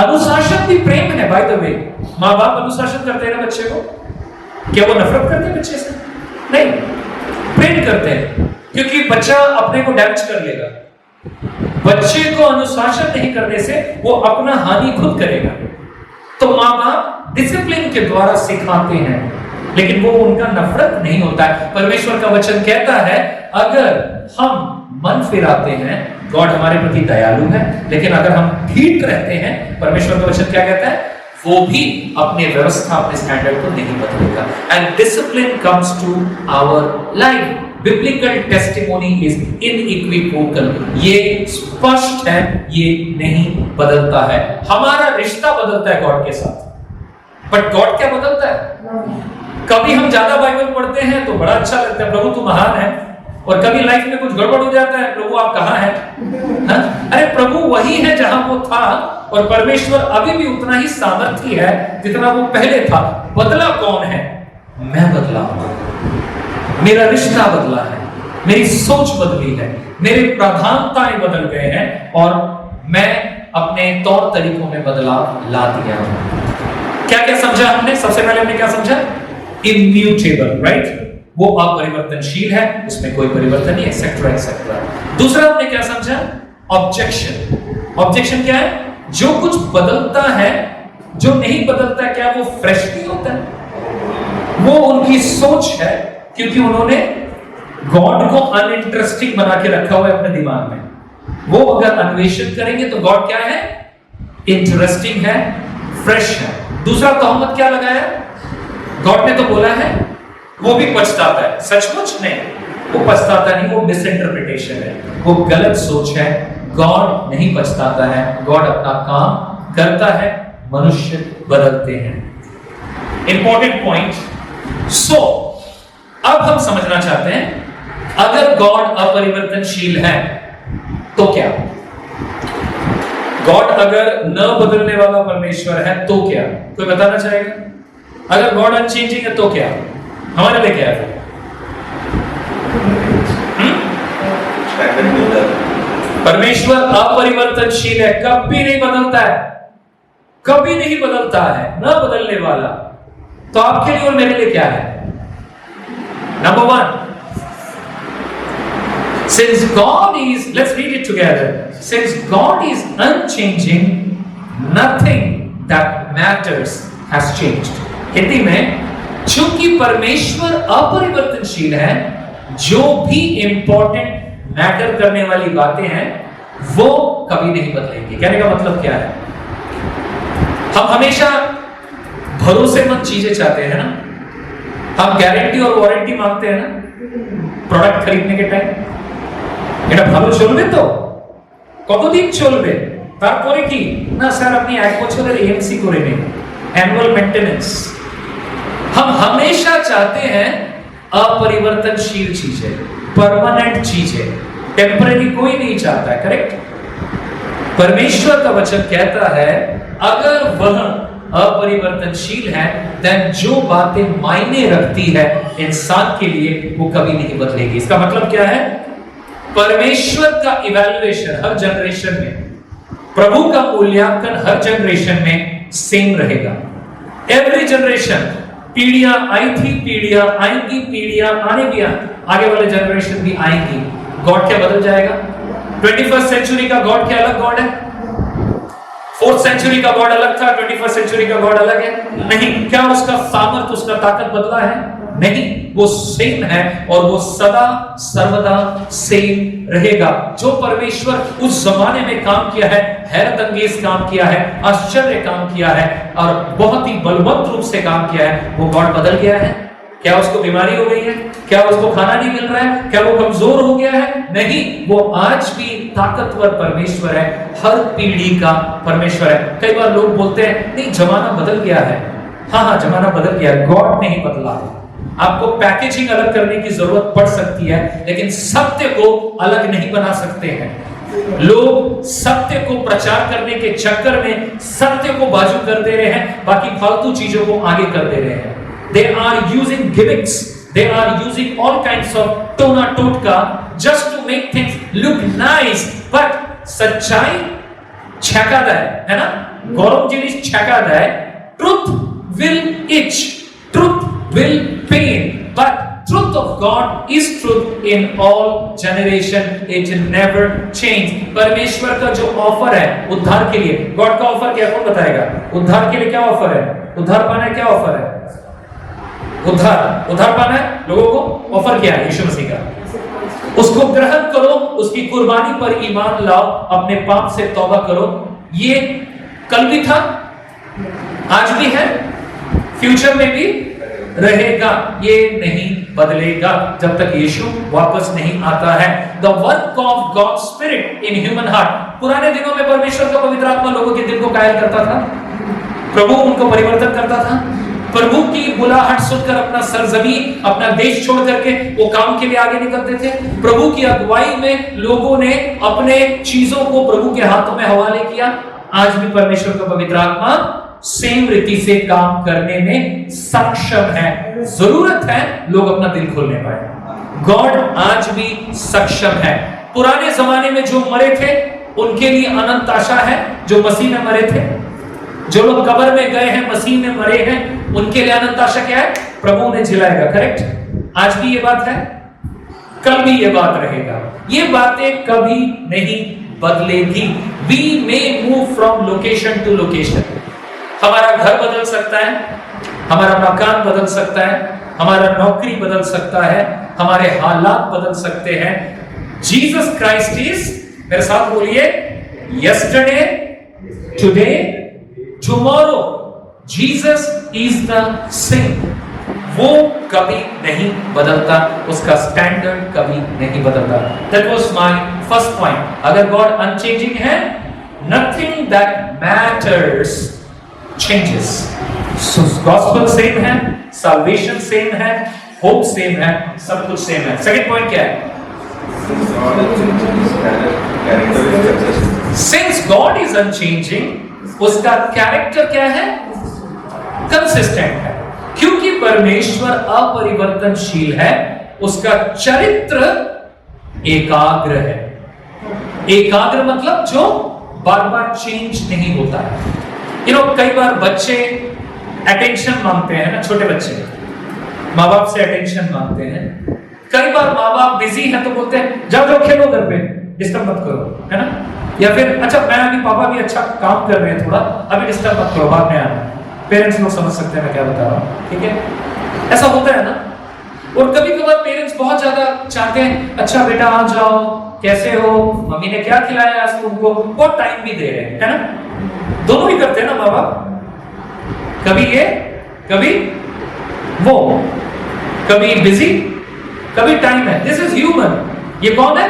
अनुशासन भी प्रेम है, बाय द वे। माँ बाप अनुशासन करते हैं ना बच्चे को, क्या वो नफरत करते हैं बच्चे से? नहीं, प्रेम करते हैं, क्योंकि बच्चा अपने को डैमेज कर लेगा। बच्चे को अनुशासन नहीं करने से वो अपना हानि खुद करेगा। तो माँ बाप डिसिप्लिन के द्वारा सिखाते हैं, लेकिन वो उनका नफरत नहीं होता है। परमेश्वर का वचन कहता है अगर हम मन फिराते हैं, गॉड हमारे प्रति दयालु है, लेकिन अगर हम ढीठ रहते हैं, परमेश्वर का वचन क्या कहता है? वो भी अपने व्यवस्था, अपने स्टैंडर्ड को नहीं बदलेगा। And discipline comes to our life. Biblical testimony is unequivocal, ये स्पष्ट है, ये नहीं बदलता है। हमारा रिश्ता बदलता है गॉड के साथ, बट गॉड क्या बदलता है? कभी हम ज्यादा बाइबल पढ़ते हैं तो बड़ा अच्छा लगता है, प्रभु तू महान है, और कभी लाइफ में कुछ गड़बड़ हो जाता है, प्रभु आप कहां हैं? अरे प्रभु वही है जहां वो था, और परमेश्वर अभी भी उतना ही सामर्थी है जितना वो पहले था। बदला कौन है? मैं बदला हूं, मेरा रिश्ता बदला है, मेरी सोच बदली है, मेरे प्रधानताएं बदल गए हैं, और मैं अपने तौर तरीकों में बदलाव ला दिया हूं। क्या क्या समझा हमने? सबसे पहले हमने क्या समझा? Immutable, right? वो अपरिवर्तनशील है, उसमें कोई परिवर्तन नहीं, एक्सेट्रा एक्सेट्रा। दूसरा हमने क्या समझा? ऑब्जेक्शन। ऑब्जेक्शन क्या है? जो कुछ बदलता है, जो नहीं बदलता है, क्या वो फ्रेश नहीं होता है? वो उनकी सोच है, क्योंकि उन्होंने गॉड को अनइंटरेस्टिंग बना के रखा हुआ है अपने दिमाग में। वो अगर अन्वेषण करेंगे तो गॉड क्या है? इंटरेस्टिंग है, फ्रेश है। दूसरा तोहमत क्या लगाया? गॉड ने तो बोला है वो भी पछताता है, सचमुच नहीं, वो पछताता नहीं, वो मिसइंटरप्रिटेशन है, वो गलत सोच है। गॉड नहीं पछताता है, गॉड अपना काम करता है, मनुष्य बदलते हैं। Important point. सो अब हम समझना चाहते हैं अगर गॉड अपरिवर्तनशील है तो क्या? गॉड अगर न बदलने वाला परमेश्वर है तो क्या? कोई बताना चाहेगा? अगर गॉड अनचेंजिंग है तो क्या हमारे लिए क्या है? परमेश्वर अपरिवर्तनशील है, कभी नहीं बदलता है, कभी नहीं बदलता है, न बदलने वाला। तो आपके लिए और मेरे लिए क्या है? Number one, since God is, let's read it together, since God is unchanging, nothing that matters has changed. Hindi में, चूंकि परमेश्वर अपरिवर्तनशील है, जो भी इंपॉर्टेंट मैटर करने वाली बातें हैं वो कभी नहीं बदलेंगी। कहने का मतलब क्या है? हम हमेशा भरोसेमंद चीजें चाहते हैं ना, हम गारंटी और वारंटी मांगते हैं ना प्रोडक्ट खरीदने के टाइम। এটা ভালো চলবে তো, কতদিন চলবে, তারপরে কি না স্যার আপনি এক বছরের এএমসি করে নিন, एनुअल मेंटेनेंस। हम हमेशा चाहते हैं अपरिवर्तनशील चीजें, परमानेंट चीजें, टेम्पररी कोई नहीं चाहता है, करेक्ट? परमेश्वर का वचन कहता है अगर वह अपरिवर्तनशील है, देन जो बातें मायने रखती है इंसान के लिए वो कभी नहीं बदलेगी। इसका मतलब क्या है? परमेश्वर का इवैल्यूएशन हर जनरेशन में, प्रभु का मूल्यांकन हर जनरेशन में सेम रहेगा। एवरी जनरेशन, पीढ़ियां आई थी, पीढ़ियां आएंगी, पीढ़ियां आने भी आगे वाले जनरेशन भी आएंगी। गॉड क्या बदल जाएगा? 21st सेंचुरी का गॉड क्या अलग गॉड है? 4th सेंचुरी का गॉड अलग था, 21st सेंचुरी का गॉड अलग है? नहीं। क्या उसका सामर्थ्य, उसका ताकत बदला है? नहीं, वो सेम है और वो सदा सर्वदा सेम रहेगा। जो परमेश्वर उस जमाने में काम किया है, हैरत अंगेज काम किया है, आश्चर्य काम किया है और बहुत ही बलवंत रूप से काम किया है, वो गॉड बदल गया है? क्या उसको बीमारी हो गई है? क्या उसको खाना नहीं मिल रहा है? क्या वो कमजोर हो गया है? नहीं, वो आज भी ताकतवर परमेश्वर है, हर पीढ़ी का परमेश्वर है। कई बार लोग बोलते हैं नहीं जमाना बदल गया है। हाँ, जमाना बदल गया, गॉड नहीं बदला। आपको पैकेजिंग अलग करने की जरूरत पड़ सकती है, लेकिन सत्य को अलग नहीं बना सकते हैं। लोग सत्य को प्रचार करने के चक्कर में सत्य को बाजू कर दे रहे हैं, बाकी फालतू चीजों को आगे कर दे रहे हैं। They are using gimmicks, they are using all kinds of tona totka just to make things look nice, but सच्चाई छेकादाय है ना, गौरव जिनिस छेकादाय। Truth will itch, truth will pain, but truth of God is truth in all generation, it never change। परमेश्वर का जो offer है उद्धार के लिए, गॉड का ऑफर क्या, कौन बताएगा? उद्धार के लिए क्या ऑफर है? उद्धार पाना है, क्या ऑफर है? उद्धार पाना है लोगों को, ऑफर क्या है? यीशु मसीह का। उसको ग्रहण करो, उसकी कुर्बानी पर ईमान लाओ, अपने पाप से तौबा करो। ये कल भी था, आज भी है, फ्यूचर में भी रहेगा, ये नहीं बदलेगा जब तक यीशु वापस नहीं आता है। The work of God's Spirit in human heart। पुराने दिनों में परमेश्वर का पवित्र आत्मा लोगों के दिल को कायल करता था, प्रभु उनको परिवर्तन करता था। प्रभु की बुलाहट सुनकर अपना सरजमी, अपना देश छोड़ करके वो काम के लिए आगे निकलते थे। प्रभु की अगुवाई में लोगों ने अपने चीजों को प्रभु के हाथों में हवाले किया। आज भी परमेश्वर का पवित्र आत्मा सेम रीति से काम करने में सक्षम है। जरूरत है लोग अपना दिल खोलने पाए। गॉड आज भी सक्षम है। पुराने जमाने में जो मरे थे उनके लिए अनंत आशा है, जो मसीह में मरे थे। जो लोग कब्र में गए हैं, मसीह में मरे हैं, उनके लिए अनंत आशा क्या है? प्रभु उन्हें जिलाएगा। करेक्ट? आज भी ये बात है, कल भी ये बात रहेगा। ये बातें कभी नहीं बदलेगी। We may move from location to location। हमारा घर बदल सकता है, हमारा मकान बदल सकता है, हमारा नौकरी बदल सकता है, हमारे हालात बदल सकते हैं। जीसस क्राइस्ट इज, मेरे साथ बोलिए, yesterday, today, tomorrow. Jesus is the same. वो कभी नहीं बदलता, उसका स्टैंडर्ड कभी नहीं बदलता। That was my first point. अगर गॉड अनचेंजिंग है, nothing that matters changes. So gospel same है, साल्वेशन सेम है, होप सेम है, सब कुछ सेम है। सेकंड पॉइंट क्या है? सिंस गॉड इज अनचेंजिंग, उसका कैरेक्टर क्या है? कंसिस्टेंट है। परमेश्वर अपरिवर्तनशील है, उसका चरित्र एकाग्र है। एकाग्र मतलब जो बार बार चेंज नहीं होता है। कई बार बच्चे अटेंशन मांगते हैं ना, छोटे बच्चे माँ बाप से अटेंशन मांगते हैं। कई बार माँ बाप बिजी हैं तो बोलते हैं जाओ जाओ खेलो घर पे, डिस्टर्ब मत करो, है ना। या फिर अच्छा मैं अभी, पापा भी अच्छा काम कर रहे हैं थोड़ा, अभी डिस्टर्ब मत करो, बाद में आना। पेरेंट्स लोग समझ सकते हैं मैं क्या बता रहा हूँ, ठीक है, ऐसा होता है ना। और कभी कभार पेरेंट्स बहुत ज्यादा चाहते हैं अच्छा बेटा आ जाओ, कैसे हो, मम्मी ने क्या खिलाया आज तुमको, बहुत टाइम भी दे रहे हैं, है ना। दोनों ही करते हैं ना माँ बाप, कभी ये कभी वो, कभी बिजी कभी टाइम है। This is human. ये कौन है?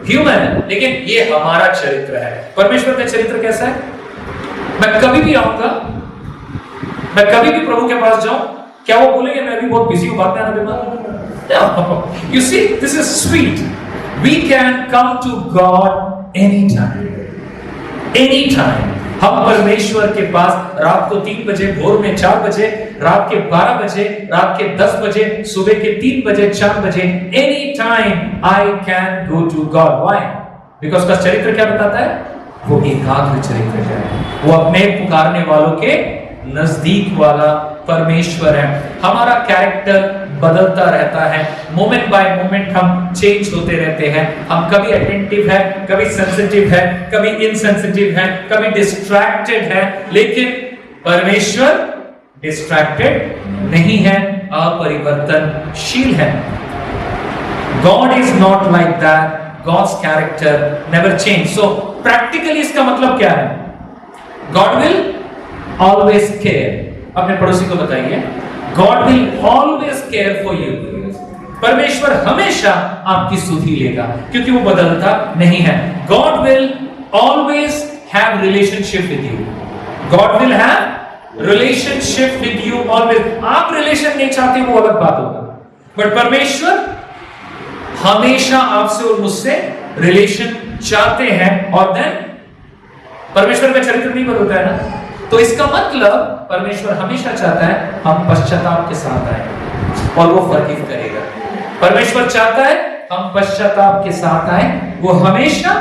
ह्यूमन है। लेकिन ये हमारा चरित्र है। परमेश्वर का चरित्र कैसा है? मैं कभी भी आऊंगा, मैं कभी भी प्रभु के पास जाऊं, क्या वो बोलेंगे मैं भी बहुत बिजी हूं, बात में आना बीमार? You see, this is sweet. We can come to God any time, any time. हम परमेश्वर के पास रात को 3 बजे, भोर में 4 बजे, रात के 12 बजे, रात के 10 बजे, सुबह के 3 बजे, 4 बजे, any time I can go to God. Why? Because का चरित्र क्या बताता है? वो एकाग्र चरित्र है। वो अपने पुकारने वालों के नजदीक वाला परमेश्वर है। हमारा कैरेक्टर बदलता रहता है, मोमेंट बाय मोमेंट हम चेंज होते रहते हैं। हम कभी अटेंटिव है, कभी सेंसिटिव है, कभी इनसेंसिटिव है, कभी डिस्ट्रैक्टेड है। लेकिन परमेश्वर डिस्ट्रैक्टेड नहीं है, अपरिवर्तनशील है। God is not like that. God's character never change. So practically इसका मतलब क्या है? God will always care. अपने पड़ोसी को बताइए, God will always care for you. परमेश्वर हमेशा आपकी सुधि लेगा क्योंकि वो बदलता नहीं है। God will always have relationship with you. God will have relationship with you always. आप रिलेशन नहीं चाहते वो अलग बात होगा, बट परमेश्वर हमेशा आपसे और मुझसे रिलेशन चाहते हैं। और देन परमेश्वर का चरित्र नहीं बदलता है ना, तो इसका मतलब परमेश्वर हमेशा चाहता है हम पश्चाताप के साथ आए और वो फॉरगिव करेगा। परमेश्वर चाहता है हम पश्चाताप के साथ आए, वो हमेशा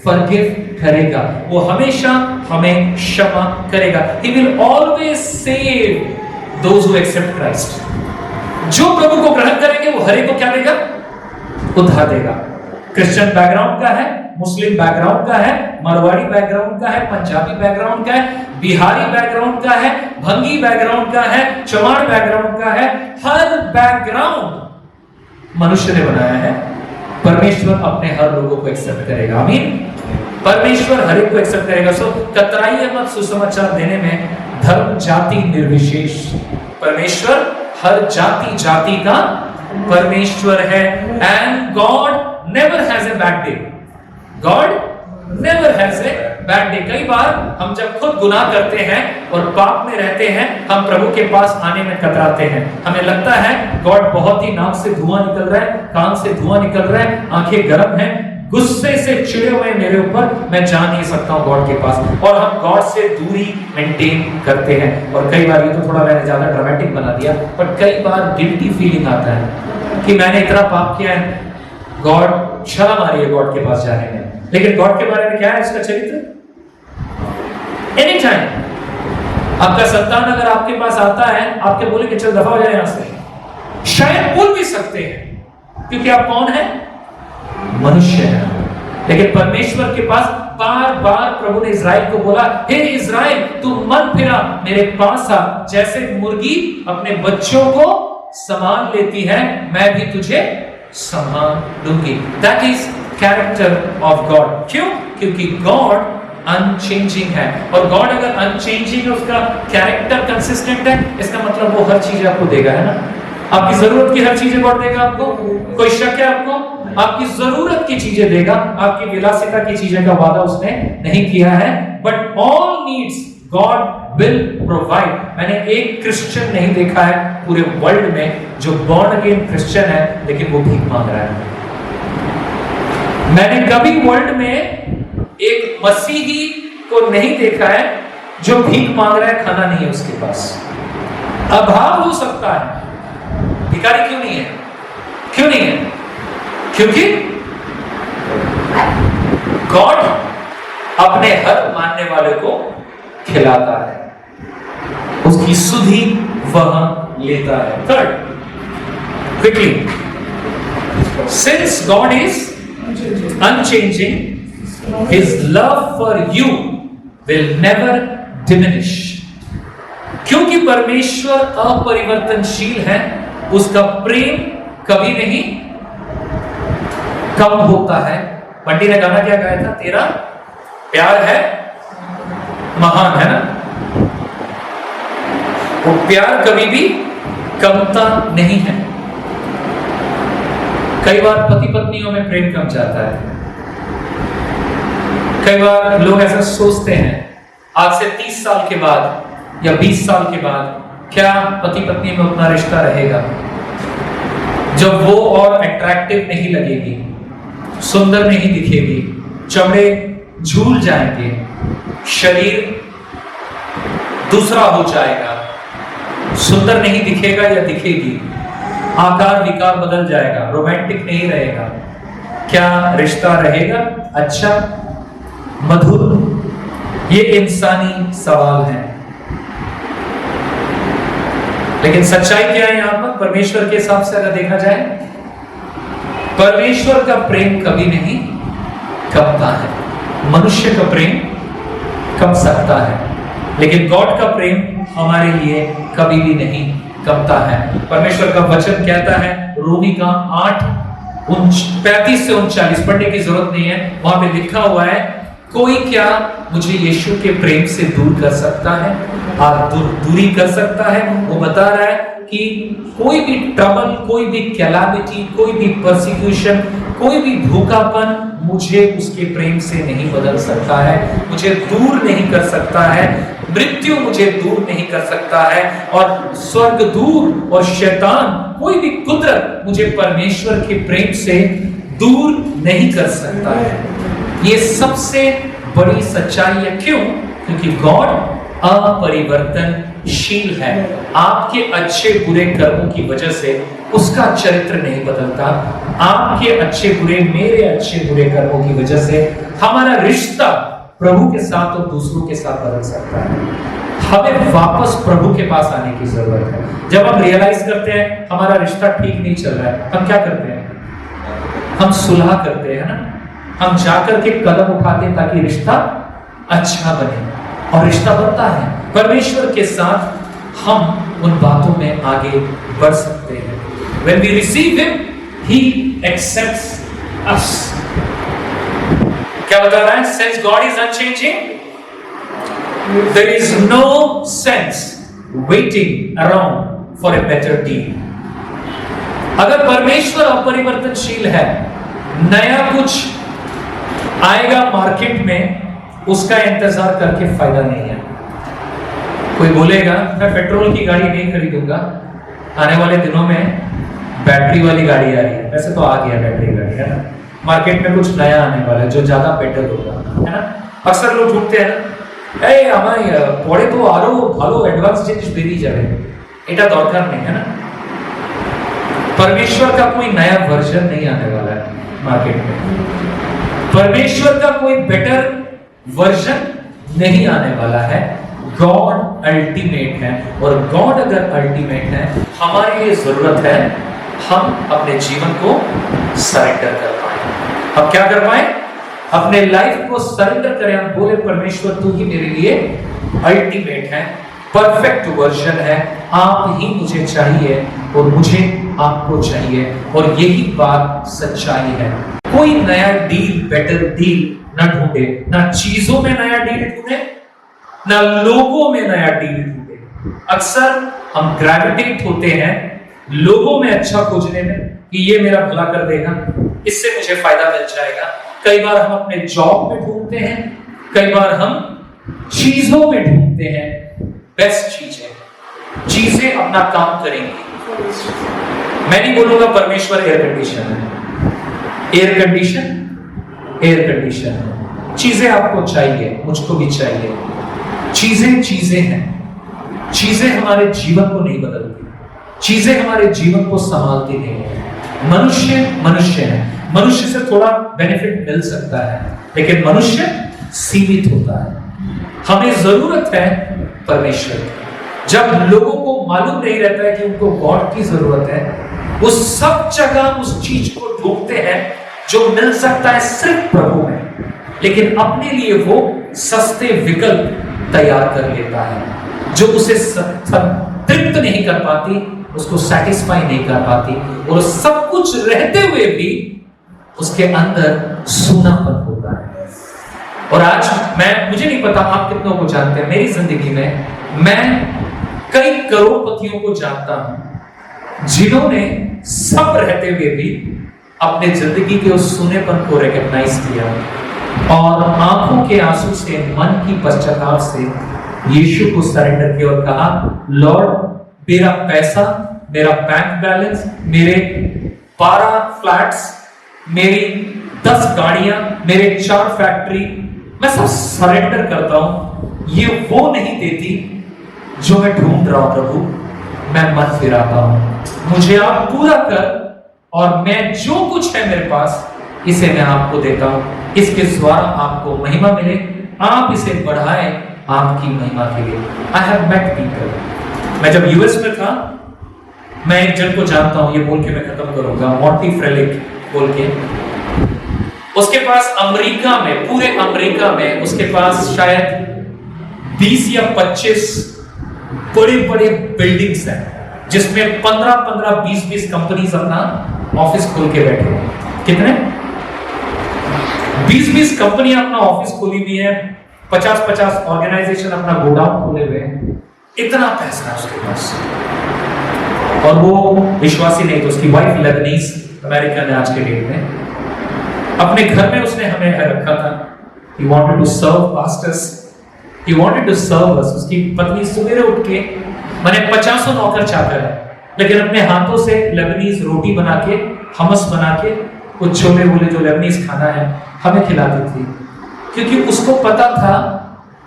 फॉरगिव करेगा, वो हमेशा हमें क्षमा करेगा। He will always save those who accept Christ। जो प्रभु को ग्रहण करेंगे वो हर एक को क्या देगा? उद्धार देगा। क्रिश्चियन बैकग्राउंड का है, मुस्लिम बैकग्राउंड का है, मरवाड़ी बैकग्राउंड का है, पंजाबी बैकग्राउंड का है, बिहारी बैकग्राउंड का है, भंगी बैकग्राउंड का है, चमार बैकग्राउंड का है। हर बैकग्राउंड मनुष्य ने बनाया है। परमेश्वर अपने हर लोगों को एक्सेप्ट करेगा। आमीन। परमेश्वर हर एक को एक्सेप्ट करेगा। सो कतराइए मत सुसमाचार देने में, धर्म जाति निर्विशेष। परमेश्वर हर जाति जाति का परमेश्वर है। And God never has a bad day. God never has a bad day. कई बार हम जब खुद गुनाह करते हैं और पाप में रहते हैं, हम प्रभु के पास आने में कतराते हैं। हमें लगता है गॉड बहुत ही नाक से धुआं निकल रहा है, कान से धुआं निकल रहा है, आंखें गर्म हैं, गुस्से से चिड़े हुए मेरे ऊपर, मैं जा नहीं सकता हूं गॉड के पास। और हम गॉड से दूरी मेंटेन करते हैं। और कई बार, ये तो थोड़ा मैंने ज्यादा ड्रामेटिक बना दिया, बट कई बार गिल्टी फीलिंग आता है कि मैंने इतना पाप किया है, गॉड शर्म आ रही है गॉड के पास जाने में। लेकिन गॉड के बारे में क्या है इसका चरित्र? एनी टाइम आपका संतान अगर आपके पास आता है, आपके बोले कि चल दफा हो जाए यहां से, शायद बोल भी सकते हैं क्योंकि आप कौन है? मनुष्य है। लेकिन परमेश्वर के पास बार बार प्रभु ने इज़राइल को बोला, हे इज़राइल तू मन फिरा मेरे पास आ, जैसे मुर्गी अपने बच्चों को संभाल लेती है, मैं भी तुझे संभाल लूंगी। That is character of God. क्यों? क्योंकि गॉड अनचेंजिंग है। और गॉड अगर अनचेंजिंग है, उसका कैरेक्टर कंसिस्टेंट है, इसका मतलब वो हर चीज आपको देगा, है ना। आपकी जरूरत की हर चीजें गॉड देगा आपको। कोई शक है आपको? आपकी जरूरत की चीजें देगा, आपकी विलासिता की चीजें का वादा उसने नहीं किया है। But all needs God will provide. मैंने एक क्रिश्चियन नहीं देखा है पूरे वर्ल्ड में जो बॉर्न अगेन क्रिश्चियन है लेकिन वो भीख मांग रहा है। मैंने कभी वर्ल्ड में एक मसीही को नहीं देखा है जो भीख मांग रहा है, खाना नहीं है उसके पास। अभाव हो सकता है, भिखारी क्यों नहीं है? क्यों नहीं है? क्योंकि गॉड अपने हर मानने वाले को खिलाता है, उसकी सुधि वह लेता है। Third, quickly, since God is unchanging, his love for you will never diminish. क्योंकि परमेश्वर अपरिवर्तनशील है, उसका प्रेम कभी नहीं कम होता है। बंटी ने गाना क्या गाया था? तेरा प्यार है महान, है ना? वो प्यार कभी भी कमता नहीं है। कई बार पति पत्नियों में प्रेम कम जाता है। कई बार लोग ऐसा सोचते हैं, आज से 30 साल के बाद या 20 साल के बाद क्या पति पत्नी में उतना रिश्ता रहेगा? जब वो और अट्रैक्टिव नहीं लगेगी, सुंदर नहीं दिखेगी, चमड़े झूल जाएंगे, शरीर दूसरा हो जाएगा, सुंदर नहीं दिखेगा या दिखेगी, आकार विकार बदल जाएगा, रोमांटिक नहीं रहेगा, क्या रिश्ता रहेगा अच्छा, मधुर? ये इंसानी सवाल है। लेकिन सच्चाई क्या है यहां पर? परमेश्वर के हिसाब से अगर देखा जाए, परमेश्वर का प्रेम कभी नहीं कमता है। मनुष्य का प्रेम कम सकता है, लेकिन गॉड का प्रेम हमारे लिए कभी भी नहीं कमता है। परमेश्वर का वचन कहता है, रोमी का 8:35 से 39, पढ़ने की जरूरत नहीं है, वहां पे लिखा हुआ है, कोई क्या मुझे यीशु के प्रेम से दूर कर सकता है? आप दूरी कर सकता है? वो बता रहा है कि कोई भी ट्रबल, कोई भी कैलामिटी, कोई भी परसिक्यूशन, कोई भी भूखापन मुझे उसके प्रेम से नहीं बदल सकता है, मुझे दूर नहीं कर सकता है, मृत्यु मुझे दूर नहीं कर सकता है, और स्वर्ग दूर और शैतान, कोई भी कुदरत मुझे परमेश्वर के प्रेम से दूर नहीं कर सकता है। ये सबसे बड़ी सच्चाई है। क्यों? क्योंकि गॉड अपरिवर्तनशील है। आपके अच्छे बुरे कर्मों की वजह से उसका चरित्र नहीं बदलता। आपके अच्छे बुरे, मेरे अच्छे बुरे कर्मों की वजह से हमारा रिश्ता प्रभु के साथ और दूसरों के साथ बदल सकता है। हमें वापस प्रभु के पास आने की जरूरत है। जब हम रियलाइज करते हैं हमारा रिश्ता ठीक नहीं चल रहा है, हम क्या करते हैं? हम सुलह करते हैं ना, हम जाकर के कदम उठाते हैं ताकि रिश्ता अच्छा बने, और रिश्ता बनता है। परमेश्वर के साथ हम उन बातों में आगे बढ़ सकते हैं। When we receive Him, He accepts us. क्या बता रहा है? Since God is unchanging, there is no sense waiting around for a better deal. अगर परमेश्वर अपरिवर्तनशील है, नया कुछ आएगा मार्केट में, उसका इंतजार करके फायदा नहीं है। कोई बोलेगा मैं पेट्रोल की गाड़ी नहीं खरीदूंगा, आने वाले दिनों में बैटरी वाली गाड़ी आ रही है। वैसे तो आ गया बैटरी गाड़ी, है ना? मार्केट में कुछ नया आने वाला है जो ज्यादा बेटर होगा, है ना? अक्सर लोग ढूंढते हैं ना, ए हमारे पड़े तो आरो भालो एडवांस जिनिस बेरी जाए, এটা দরকার नहीं, है ना? परमेश्वर का कोई नया वर्जन नहीं आने वाला है मार्केट में। परमेश्वर का कोई बेटर वर्जन नहीं आने वाला है। गॉड अल्टीमेट है, और गॉड अगर अल्टीमेट है, हमारे लिए जरूरत है हम अपने जीवन को सरेंडर कर पाए। अब क्या कर पाए? अपने लाइफ को सरेंडर करें। हम बोले परमेश्वर तू ही मेरे लिए अल्टीमेट है, परफेक्ट वर्जन है, आप ही मुझे चाहिए और मुझे आपको चाहिए, और यही बात सच्चाई है। कोई नया डील, बेटर डील ना ढूंढे, ना चीजों में नया डील ढूंढे, ना लोगों में नया डील ढूंढे। अक्सर हम ग्रेविटेट होते हैं लोगों में अच्छा खोजने में कि ये मेरा भला कर देगा, इससे मुझे फायदा मिल जाएगा। कई बार हम अपने जॉब में ढूंढते हैं, कई बार हम चीजों में ढूंढते हैं बेस्ट चीजें अपना काम करेंगी। मैं नहीं बोलूंगा परमेश्वर एयर कंडीशन है, एयर कंडीशन है। चीजें आपको चाहिए, मुझको भी चाहिए। चीजें हैं, चीजें हमारे जीवन को नहीं बदलती, चीजें हमारे जीवन को संभालती नहीं है। मनुष्य मनुष्य है, मनुष्य से थोड़ा बेनिफिट मिल सकता है, लेकिन मनुष्य सीमित होता है। हमें जरूरत है परमेश्वर की। जब लोगों को मालूम नहीं रहता है कि उनको गॉड की जरूरत है, वो सब जगह उस चीज को ढूंढते हैं जो मिल सकता है सिर्फ प्रभु में, लेकिन अपने लिए वो सस्ते विकल्प तैयार कर लेता है जो उसे तृप्त नहीं कर पाती, उसको सेटिस्फाई नहीं कर पाती, और सब कुछ रहते हुए भी उसके अंदर सूनापन होता है। और आज मुझे नहीं पता आप कितनों को जानते हैं, मेरी जिंदगी में मैं कई करोड़पतियों को जानता हूं जिन्होंने सब रहते हुए भी अपने जिंदगी के उस सूनेपन को रिकॉग्नाइज किया और आंखों के आंसू से, मन की पश्चाताप से यीशु को सरेंडर किया और कहा, लॉर्ड, मेरा पैसा, मेरा बैंक बैलेंस, मेरे 12 फ्लैट्स, मेरी 10 गाड़ियां, मेरे 4 फैक्ट्री, मैं सब सरेंडर करता हूं। ये वो नहीं देती जो मैं ढूंढ रहा हूं प्रभु, मैं मन फिराता हूं, मुझे आप पूरा कर, और मैं जो कुछ है मेरे पास इसे मैं आपको देता हूं, इसके द्वारा आपको महिमा मिले, आप इसे बढ़ाएं आपकी महिमा के लिए। I have met people. मैं जब यूएस में था, मैं एक जन को जानता हूं, ये बोल के मैं खत्म करूंगा, मॉन्टी फ्रेलिक बोल के, उसके पास अमेरिका में, पूरे अमेरिका में उसके पास शायद 20 या 25 बड़े बड़े बिल्डिंग्स हैं जिसमें 15-15, 20-20 कंपनीज अपना ऑफिस खोल के बैठे हैं। कितने? 20-20 कंपनियां अपना ऑफिस खोली हुई है, 50-50 ऑर्गेनाइजेशन अपना गोडाउन खोले हुए हैं। इतना पैसा है उसके पास, और वो विश्वासी नहीं, तो उसकी वाइफ लेबनीज अमेरिकन है आज के डेट में। अपने घर में उसने हमें रखा था। He wanted to serve pastors. He wanted to serve us. उसकी पत्नी सवेरे उठ के, मैंने 50 नौकर चाकर है, लेकिन अपने हाथों से लेबनीज रोटी बना के, हमस बना के, कुछ छोले बोले जो लेबनीज खाना है हमें खिलाती थी, क्योंकि उसको पता था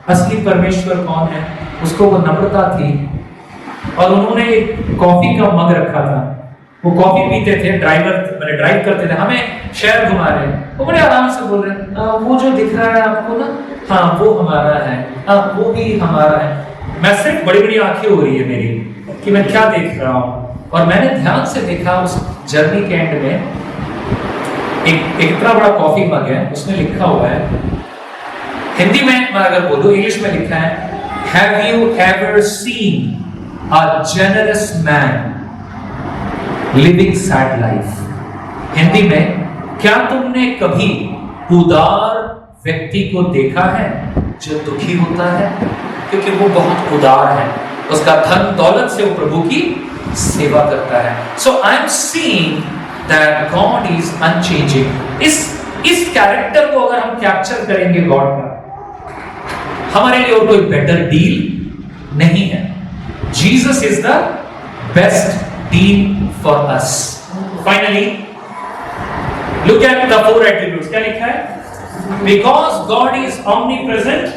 असली परमेश्वर कौन है, उसको वो नम्रता थी। और उन्होंने एक कॉफी का मग रखा था, वो कॉफी पीते थे, मैंने ड्राइव करते थे, हमें शहर घुमा रहे, वो बड़े आराम से बोल रहे, वो जो दिख रहा है आपको ना, हाँ वो हमारा है, वो भी हमारा है। मैं सिर्फ बड़ी बड़ी आंखें हो रही है मेरी कि मैं क्या देख रहा हूँ, और मैंने ध्यान से देखा उस जर्नी के एंड में एक इतना बड़ा कॉफी मग है, उसमें लिखा हुआ है, हिंदी में मैं अगर बोलूं, इंग्लिश में लिखा है, have you ever seen a generous man living sad life. Hindi में, क्या तुमने कभी उदार व्यक्ति को देखा है जो दुखी होता है? क्योंकि वो बहुत उदार है, उसका धन दौलत से वो प्रभु की सेवा करता है। So I am seeing that God is unchanging. इस कैरेक्टर को अगर हम कैप्चर करेंगे गॉड का, हमारे लिए और कोई बेटर डील नहीं है। Jesus is the best deal for us. Finally, look at the 4 attributes. क्या लिखा है? Because God is omnipresent,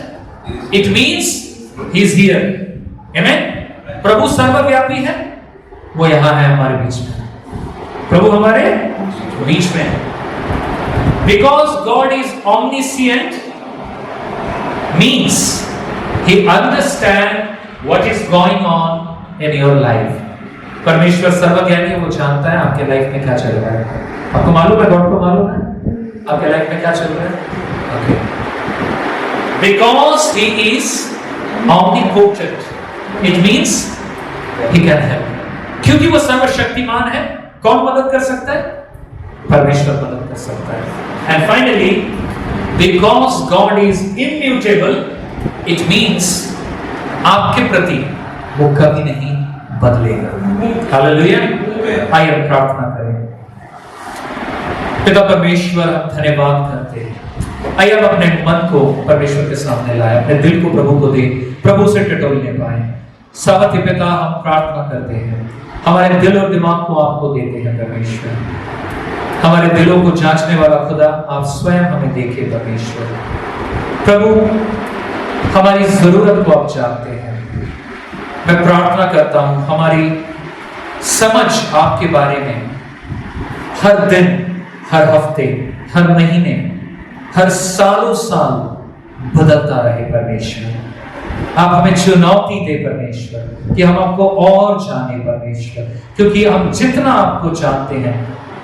it means He is here. Amen? प्रभु सर्वव्यापी है, वो यहाँ है हमारे बीच में। प्रभु हमारे बीच में है। Because God is omniscient means He understands what is going on in your life. परमेश्वर सर्वज्ञानी है, वो जानता है आपके लाइफ में क्या चल रहा है। आपको मालूम है, गॉड को मालूम है आपके लाइफ में क्या चल रहा है। Okay, because he is omnipotent, it means he can help. क्योंकि वो सर्वशक्तिमान है, कौन मदद कर सकता है? परमेश्वर मदद कर सकता है। And finally, because God is immutable, it means आपके प्रति वो कभी नहीं बदलेगा। हालेलुया। आइए हम प्रार्थना करें। पिता परमेश्वर, हम धन्यवाद करते हैं। आइए हम अपने मन को परमेश्वर के सामने लाए, अपने दिल को प्रभु को दे, प्रभु से टटोलने पाए। सावती पिता, हम प्रार्थना करते हैं, हमारे दिल और दिमाग को आपको देते हैं परमेश्वर। हमारे दिलों को जांचने वाला खुदा आप स्वयं हमें देखे परमेश्वर। प्रभु, हमारी जरूरत को आप जानते हैं। मैं प्रार्थना करता हूं हमारी समझ आपके बारे में हर दिन, हर हफ्ते, हर महीने, हर सालों साल बदलता रहे परमेश्वर। आप हमें चुनौती दे परमेश्वर कि हम आपको और जाने परमेश्वर, क्योंकि हम जितना आपको जानते हैं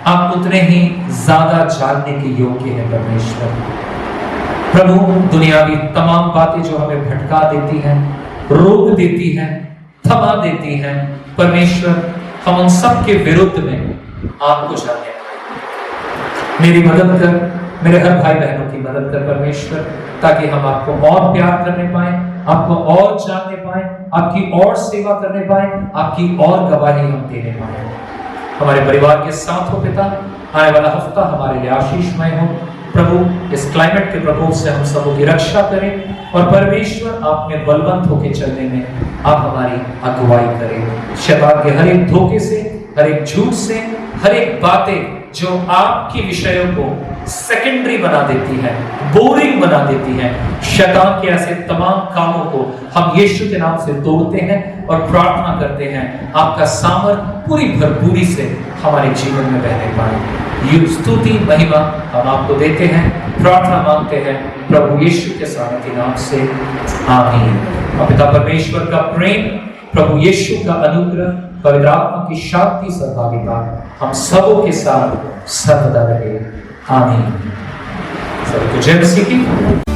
आप उतने ही ज्यादा जानने के योग्य हैं परमेश्वर। प्रभु, दुनियावी तमाम बातें जो हमें भटका देती हैं, रोक देती हैं, थमा देती हैं परमेश्वर, हम उन सब के विरुद्ध में आपको जानने पाए। मेरी मदद कर, मेरे हर भाई बहनों की मदद कर परमेश्वर, ताकि हम आपको और प्यार करने पाए, आपको और जानने पाए, आपकी और सेवा करने पाए, आपकी और गवाही हम देने पाए। हमारे परिवार के साथ हो पिता, आने वाला हफ्ता हमारे लिए आशीषमय हो प्रभु। इस क्लाइमेट के प्रकोप से हम सबों की रक्षा करें और परमेश्वर आप में बलवंत होकर चलने में आप हमारी अगुवाई करें। शैतान के हर एक धोखे से, हर एक झूठ से, हर एक बातें जो आपके विषयों को सेकेंडरी बना देती है, बोरिंग बना देती है, शैतान के ऐसे तमाम कामों को हम यीशु के नाम से तोड़ते हैं और प्रार्थना करते हैं आपका सामर्थ पूरी भरपूरी से हमारे जीवन में बहने पाए। ये स्तुति महिमा हम आपको देते हैं, प्रार्थना मांगते हैं प्रभु यीशु के सामर्थी नाम से, आमीन। और पिता परमेश्वर का प्रेम, प्रभु यीशु का अनुग्रह, पवित्र आत्मा की शांति सहभागिता हम सबों के साथ सर्वदा रहे, आमीन। सभी को जय मसीह की।